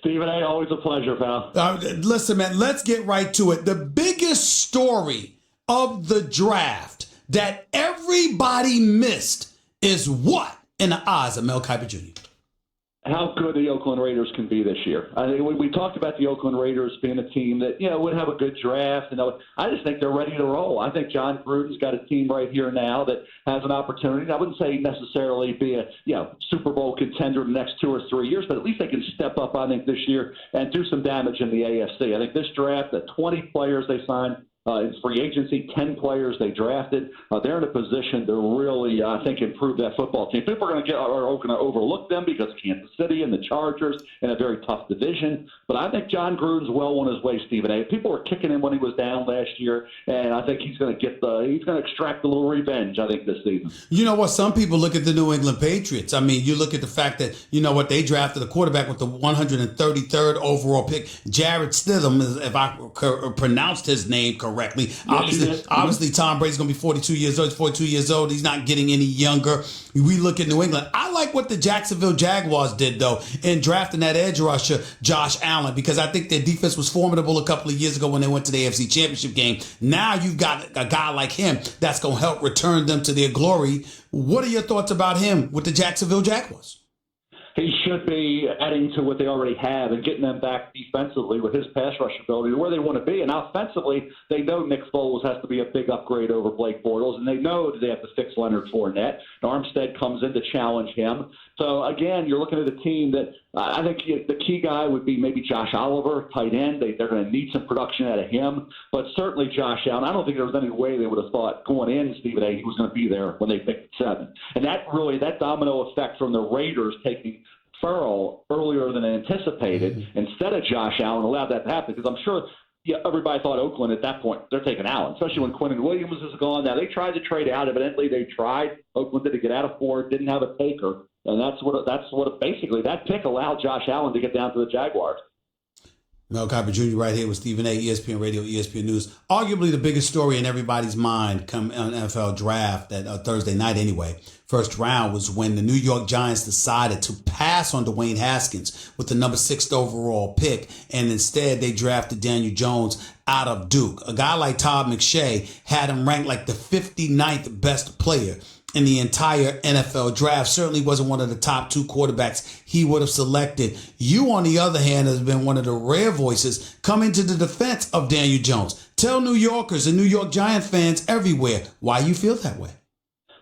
Stephen A., always a pleasure, pal. Listen, man, let's get right to it. The biggest story of the draft that everybody missed is what in the eyes of Mel Kiper Jr.? How good the Oakland Raiders can be this year. I think we talked about the Oakland Raiders being a team that, would have a good draft. And I just think they're ready to roll. I think John Gruden's got a team right here now that has an opportunity. I wouldn't say necessarily be a Super Bowl contender in the next 2 or 3 years, but at least they can step up, I think, this year and do some damage in the AFC. I think this draft, the 20 players they signed, in free agency, 10 players they drafted. They're in a position to really, I think, improve that football team. People are going to overlook them because of Kansas City and the Chargers in a very tough division. But I think John Gruden's well on his way, Stephen A. People were kicking him when he was down last year, and I think he's going to extract a little revenge, I think, this season. You know what? Some people look at the New England Patriots. I mean, you look at the fact that, they drafted a quarterback with the 133rd overall pick, Jarrett Stidham, if I pronounced his name correctly. Obviously, Tom Brady's going to be 42 years old. He's 42 years old. He's not getting any younger. We look at New England. I like what the Jacksonville Jaguars did, though, in drafting that edge rusher, Josh Allen, because I think their defense was formidable a couple of years ago when they went to the AFC Championship game. Now you've got a guy like him that's going to help return them to their glory. What are your thoughts about him with the Jacksonville Jaguars? He should be adding to what they already have and getting them back defensively with his pass rush ability to where they want to be. And offensively, they know Nick Foles has to be a big upgrade over Blake Bortles, and they know that they have to fix Leonard Fournette. Armstead comes in to challenge him. So, again, you're looking at a team that I think the key guy would be maybe Josh Oliver, tight end. They're going to need some production out of him. But certainly Josh Allen, I don't think there was any way they would have thought going in, Stephen A., he was going to be there when they picked 7. And that domino effect from the Raiders taking Farrell earlier than anticipated instead of Josh Allen allowed that to happen, because I'm sure everybody thought Oakland at that point, they're taking Allen, especially when Quentin Williams is gone. Now, they tried to trade out. Evidently, they tried. Oakland did get out of 4, didn't have a taker. And that's what basically that pick allowed Josh Allen to get down to the Jaguars. Mel Kiper Jr. right here with Stephen A., ESPN Radio, ESPN News. Arguably the biggest story in everybody's mind come on NFL draft that Thursday night anyway. First round was when the New York Giants decided to pass on Dwayne Haskins with the number 6th overall pick, and instead they drafted Daniel Jones out of Duke. A guy like Todd McShay had him ranked like the 59th best player in the entire NFL draft. Certainly wasn't one of the top 2 quarterbacks he would have selected. You, on the other hand, has been one of the rare voices coming to the defense of Daniel Jones. Tell New Yorkers and New York Giant fans everywhere why you feel that way.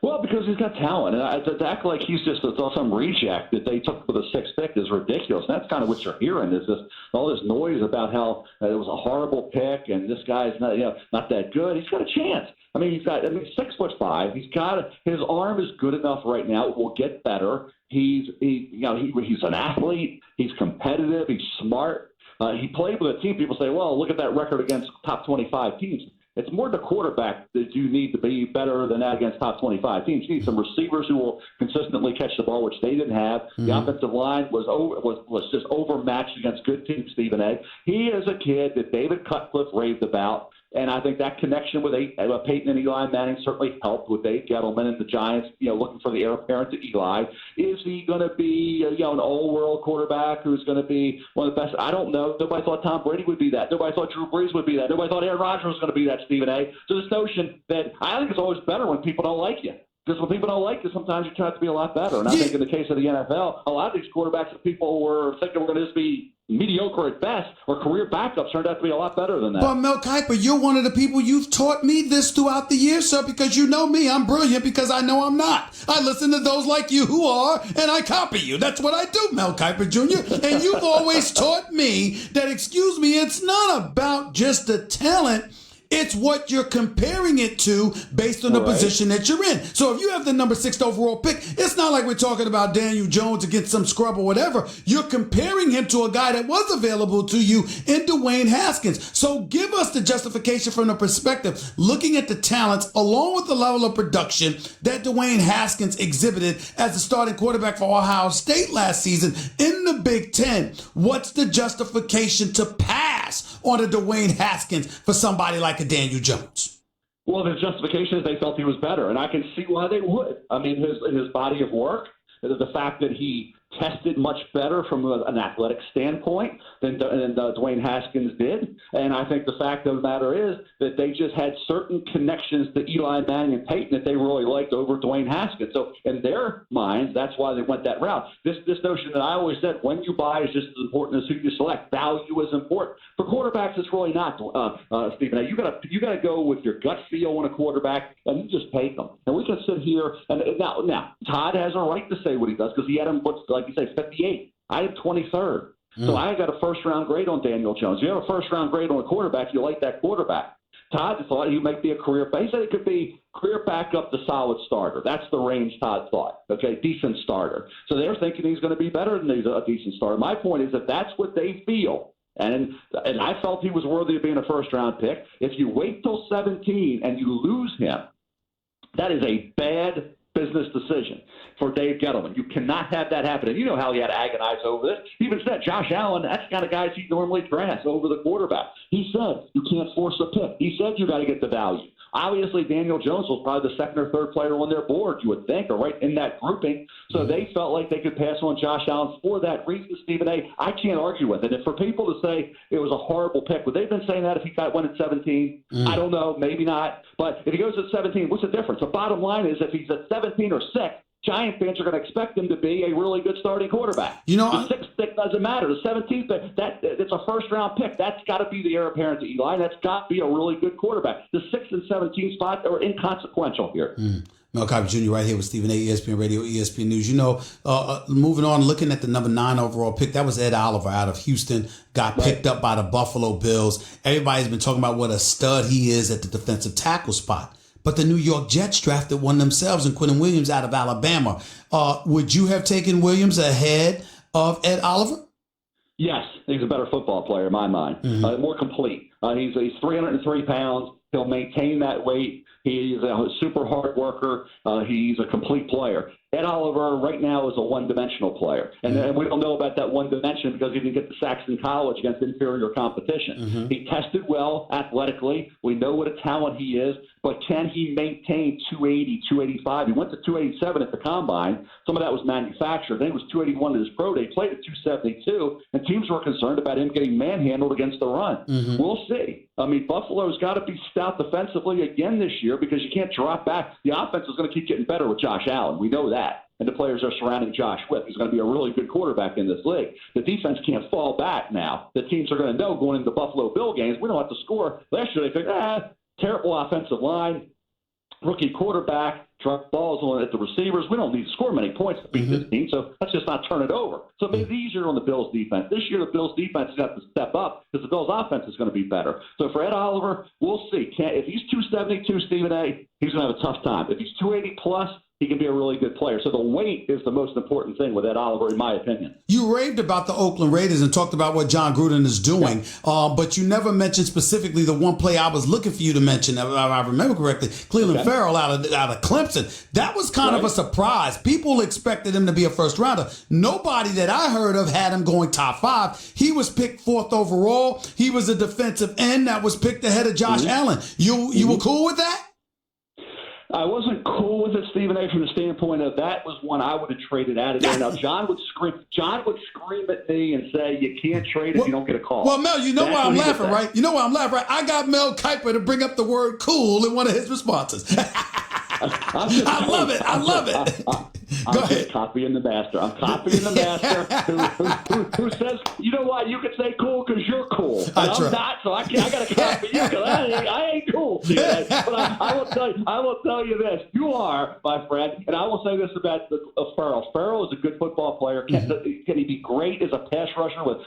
Well, because he's got talent. And to act like he's just some reject that they took for the 6th pick is ridiculous. And that's kind of what you're hearing is all this noise about how it was a horrible pick and this guy's not that good. He's got a chance. I mean, he's 6'5". He's got his arm is good enough right now. It will get better. He's an athlete. He's competitive. He's smart. He played with a team. People say, well, look at that record against top 25 teams. It's more the quarterback that you need to be better than that against top 25 teams. You need some receivers who will consistently catch the ball, which they didn't have. Mm-hmm. The offensive line was just overmatched against good teams, Stephen A. He is a kid that David Cutcliffe raved about. And I think that connection with Peyton and Eli Manning certainly helped with Dave Gettleman and the Giants, looking for the heir apparent to Eli. Is he going to be, an all-world quarterback who's going to be one of the best? I don't know. Nobody thought Tom Brady would be that. Nobody thought Drew Brees would be that. Nobody thought Aaron Rodgers was going to be that, Stephen A. So this notion that I think it's always better when people don't like you. Because when people don't like you, sometimes you turn out to be a lot better. And I think in the case of the NFL, a lot of these quarterbacks that people were thinking were going to just be mediocre at best or career backups turned out to be a lot better than that. But Mel Kiper, you're one of the people, you've taught me this throughout the years, sir, because you know me. I'm brilliant because I know I'm not. I listen to those like you who are, and I copy you. That's what I do, Mel Kiper Jr. And you've always taught me that, it's not about just the talent. It's what you're comparing it to based on the position that you're in. So if you have the number 6 overall pick, it's not like we're talking about Daniel Jones against some scrub or whatever. You're comparing him to a guy that was available to you in Dwayne Haskins. So give us the justification from the perspective, looking at the talents along with the level of production that Dwayne Haskins exhibited as the starting quarterback for Ohio State last season in the Big Ten. What's the justification to pass on a Dwayne Haskins for somebody like a Daniel Jones? Well, the justification is they felt he was better, and I can see why they would. I mean, his body of work, the fact that he tested much better from an athletic standpoint than Dwayne Haskins did. And I think the fact of the matter is that they just had certain connections to Eli Manning and Peyton that they really liked over Dwayne Haskins. So in their minds, that's why they went that route. This notion that I always said, when you buy is just as important as who you select. Value is important. For quarterbacks, it's really not, Stephen. You got to go with your gut feel on a quarterback, and you just take them. And we can sit here and now Todd has a right to say what he does because he had him like you say 58. I had 23rd. So I got a first-round grade on Daniel Jones. You have a first-round grade on a quarterback, you like that quarterback. Todd thought he might be a career – he said it could be career backup to solid starter. That's the range Todd thought, okay, decent starter. So they're thinking he's going to be better than a decent starter. My point is that that's what they feel. And I felt he was worthy of being a first-round pick. If you wait till 17 and you lose him, that is a bad business decision for Dave Gettleman. You cannot have that happen. And you know how he had to agonize over this. He even said, Josh Allen, that's the kind of guys he normally drafts over the quarterback. He said, you can't force a pick. He said you got to get the value. Obviously, Daniel Jones was probably the second or third player on their board, you would think, or right in that grouping. So they felt like they could pass on Josh Allen for that reason, Stephen A. I can't argue with it. And for people to say it was a horrible pick, would they have been saying that if he went at 17? I don't know, maybe not. But if he goes at 17, what's the difference? The bottom line is if he's at 17 or 6, Giant fans are going to expect him to be a really good starting quarterback. The 6th pick doesn't matter. The 17th pick, it's a first-round pick. That's got to be the heir apparent to Eli. That's got to be a really good quarterback. The 6th and 17th spot are inconsequential here. Mel Kiper Jr. right here with Stephen A. ESPN Radio, ESPN News. Moving on, looking at the number 9 overall pick, that was Ed Oliver out of Houston, got picked up by the Buffalo Bills. Everybody's been talking about what a stud he is at the defensive tackle spot. But the New York Jets drafted one themselves and Quentin Williams out of Alabama. Would you have taken Williams ahead of Ed Oliver? Yes, he's a better football player in my mind, more complete. He's 303 pounds. He'll maintain that weight. He's a super hard worker. He's a complete player. Ed Oliver right now is a one-dimensional player. And we don't know about that one dimension because he didn't get the sacks in college against inferior competition. He tested well athletically. We know what a talent he is. But can he maintain 280, 285? He went to 287 at the combine. Some of that was manufactured. Then he was 281 at his pro day. He played at 272. And teams were concerned about him getting manhandled against the run. We'll see. I mean, Buffalo's got to be stout defensively again this year because you can't drop back. The offense is going to keep getting better with Josh Allen. We know that. And the players are surrounding Josh with. He's going to be a really good quarterback in this league. The defense can't fall back now. The teams are going to know going into the Buffalo Bill games, we don't have to score. Last year they figured, terrible offensive line, rookie quarterback, drop balls on at the receivers. We don't need to score many points to beat this team, so let's just not turn it over. So it made it easier on the Bills' defense. This year, the Bills' defense has got to step up because the Bills' offense is going to be better. So for Ed Oliver, we'll see. If he's 272, Stephen A., he's going to have a tough time. If he's 280 plus, he can be a really good player. So the weight is the most important thing with Ed Oliver, in my opinion. You raved about the Oakland Raiders and talked about what John Gruden is doing, but you never mentioned specifically the one play I was looking for you to mention, if I remember correctly, Cleveland Farrell out of Clemson. That was kind of a surprise. People expected him to be a first rounder. Nobody that I heard of had him going top 5. He was picked 4th overall. He was a defensive end that was picked ahead of Josh Allen. You were cool with that? I wasn't cool with it, Stephen A., from the standpoint of that was one I would have traded out of there. Now, John would scream at me and say, you can't trade if you don't get a call. Well, Mel, you know why I'm laughing, right? You know why I'm laughing, right? I got Mel Kiper to bring up the word cool in one of his responses. I love it. I love it. I'm just copying the master. I'm copying the master who says, you know why you can say cool because you're cool. And I'm not, so I got to copy you because I ain't cool. But I will tell you this. You are, my friend, and I will say this about Farrell. Farrell is a good football player. Can he be great as a pass rusher with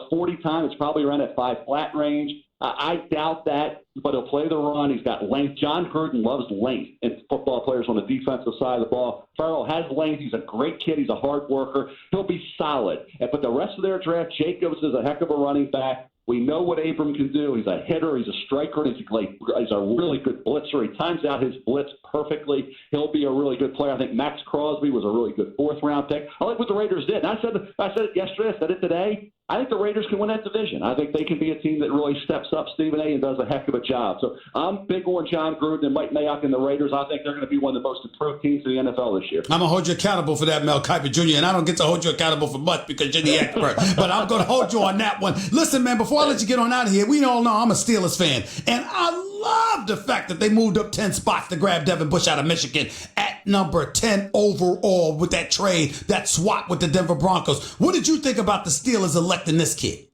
40 time? It's probably around that 5 flat range. I doubt that, but he'll play the run. He's got length. John Gruden loves length in football players on the defensive side of the ball. Farrell has length. He's a great kid. He's a hard worker. He'll be solid. But the rest of their draft, Jacobs is a heck of a running back. We know what Abram can do. He's a hitter. He's a striker. He's a really good blitzer. He times out his blitz perfectly. He'll be a really good player. I think Max Crosby was a really good 4th-round pick. I like what the Raiders did. And I said it yesterday. I said it today. I think the Raiders can win that division. I think they can be a team that really steps up, Stephen A., and does a heck of a job. So I'm big on John Gruden and Mike Mayock and the Raiders. I think they're going to be one of the most improved teams in the NFL this year. I'm going to hold you accountable for that, Mel Kiper Jr., and I don't get to hold you accountable for much because you're the expert, but I'm going to hold you on that one. Listen, man, before I let you get on out of here, we all know I'm a Steelers fan, and I love the fact that they moved up 10 spots to grab Devin Bush out of Michigan at number 10 overall with that trade, that swap with the Denver Broncos. What did you think about the Steelers electing this kid?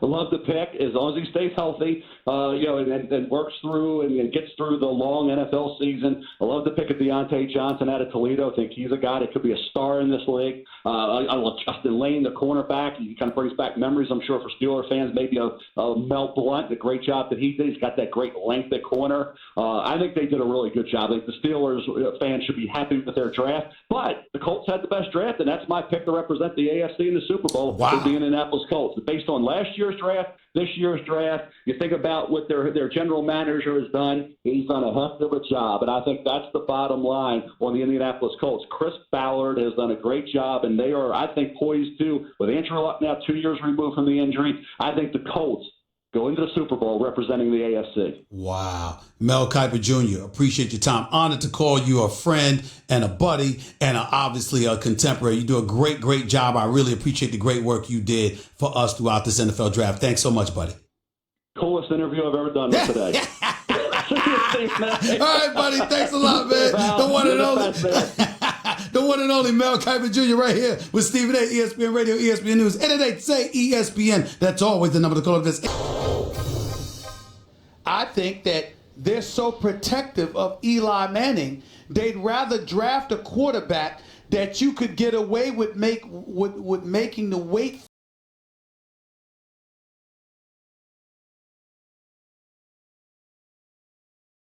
I love the pick as long as he stays healthy, and works through and gets through the long NFL season. I love the pick of Deontay Johnson out of Toledo. I think he's a guy that could be a star in this league. I love Justin Lane, the cornerback. He kind of brings back memories, I'm sure, for Steeler fans. Maybe Mel Blount, the great job that he did. He's got that great length at corner. I think they did a really good job. I think the Steelers fans should be happy with their draft. But the Colts had the best draft, and that's my pick to represent the AFC in the Super Bowl. Wow. The Indianapolis Colts. Based on last year's draft, this year's draft, you think about what their general manager has done. He's done a heck of a job, and I think that's the bottom line on the Indianapolis Colts. Chris Ballard has done a great job, and they are, I think, poised to, with Andrew Luck now 2 years removed from the injury, I think the Colts go into the Super Bowl representing the AFC. Wow. Mel Kiper Jr., appreciate your time. Honored to call you a friend and a buddy and obviously a contemporary. You do a great, great job. I really appreciate the great work you did for us throughout this NFL draft. Thanks so much, buddy. Coolest interview I've ever done today. All right, buddy. Thanks a lot, man. The one and only. The one and only Mel Kiper Jr. right here with Stephen A. ESPN Radio, ESPN News. 888-SAY-ESPN. That's always the number to call. I think that they're so protective of Eli Manning, they'd rather draft a quarterback that you could get away with making the weight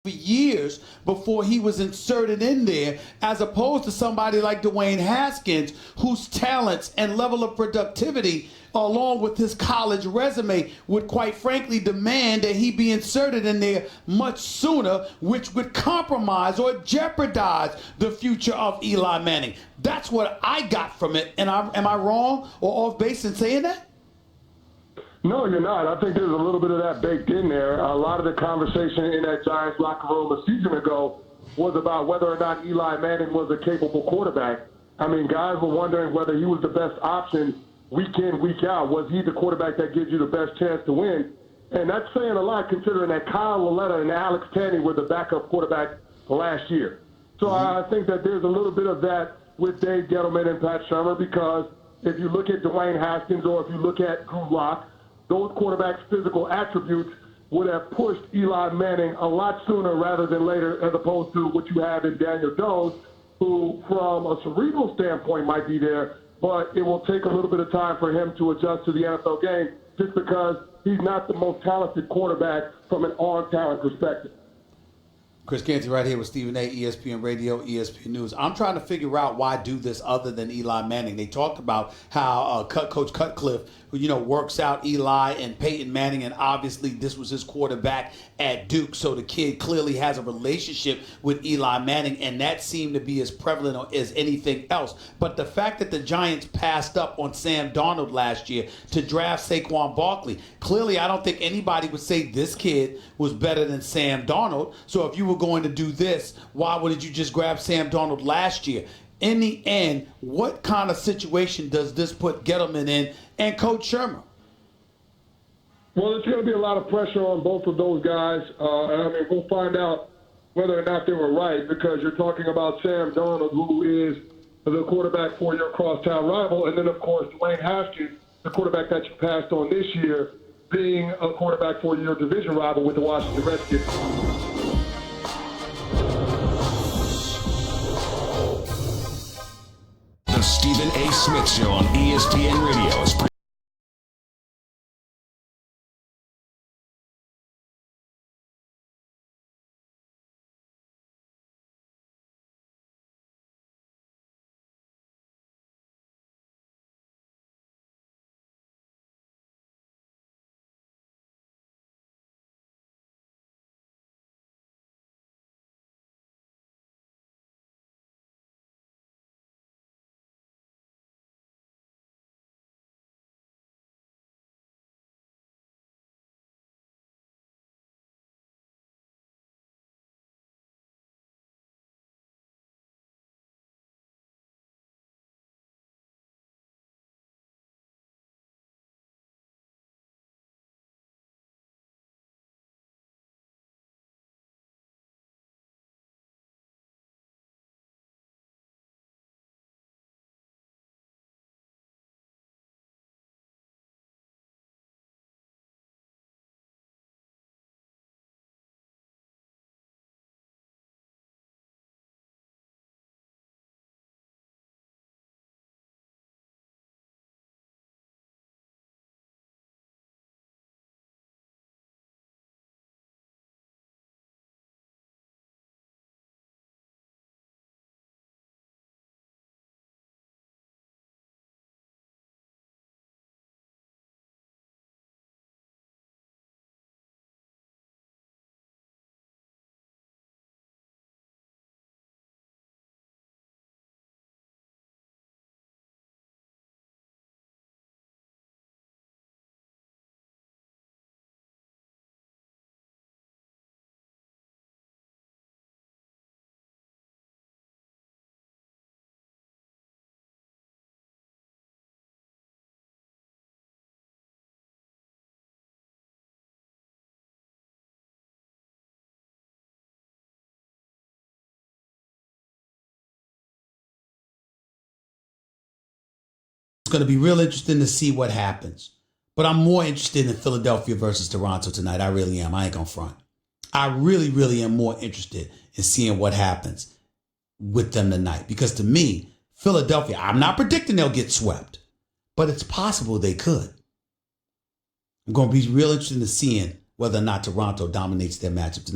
for years before he was inserted in there, as opposed to somebody like Dwayne Haskins, whose talents and level of productivity, along with his college resume, would quite frankly demand that he be inserted in there much sooner, which would compromise or jeopardize the future of Eli Manning. That's what I got from it. And am I wrong or off base in saying that? No, you're not. I think there's a little bit of that baked in there. A lot of the conversation in that Giants locker room a season ago was about whether or not Eli Manning was a capable quarterback. I mean, guys were wondering whether he was the best option week in, week out. Was he the quarterback that gives you the best chance to win? And that's saying a lot considering that Kyle Lauletta and Alex Tanney were the backup quarterback last year. So I think that there's a little bit of that with Dave Gettleman and Pat Shurmur, because if you look at Dwayne Haskins or if you look at Drew Lock, those quarterbacks' physical attributes would have pushed Eli Manning a lot sooner rather than later, as opposed to what you have in Daniel Jones, who from a cerebral standpoint might be there, but it will take a little bit of time for him to adjust to the NFL game just because he's not the most talented quarterback from an arm talent perspective. Chris Canty right here with Stephen A, ESPN Radio, ESPN News. I'm trying to figure out why do this other than Eli Manning. They talked about how Coach Cutcliffe, who works out Eli and Peyton Manning, and obviously this was his quarterback at Duke, so the kid clearly has a relationship with Eli Manning, and that seemed to be as prevalent as anything else. But the fact that the Giants passed up on Sam Darnold last year to draft Saquon Barkley, clearly I don't think anybody would say this kid was better than Sam Darnold. So if you were going to do this, why wouldn't you just grab Sam Darnold last year? In the end, what kind of situation does this put Gettleman in and Coach Shermer? Well, there's going to be a lot of pressure on both of those guys. And we'll find out whether or not they were right, because you're talking about Sam Darnold, who is the quarterback for your crosstown rival, and then, of course, Dwayne Haskins, the quarterback that you passed on this year, being a quarterback for your division rival with the Washington Redskins. The Stephen A. Smith Show on ESPN Radio is going to be real interesting to see what happens. But I'm more interested in Philadelphia versus Toronto tonight. I really am. I ain't going to front. I really, really am more interested in seeing what happens with them tonight. Because to me, Philadelphia, I'm not predicting they'll get swept, but it's possible they could. I'm going to be real interested in seeing whether or not Toronto dominates their matchup tonight.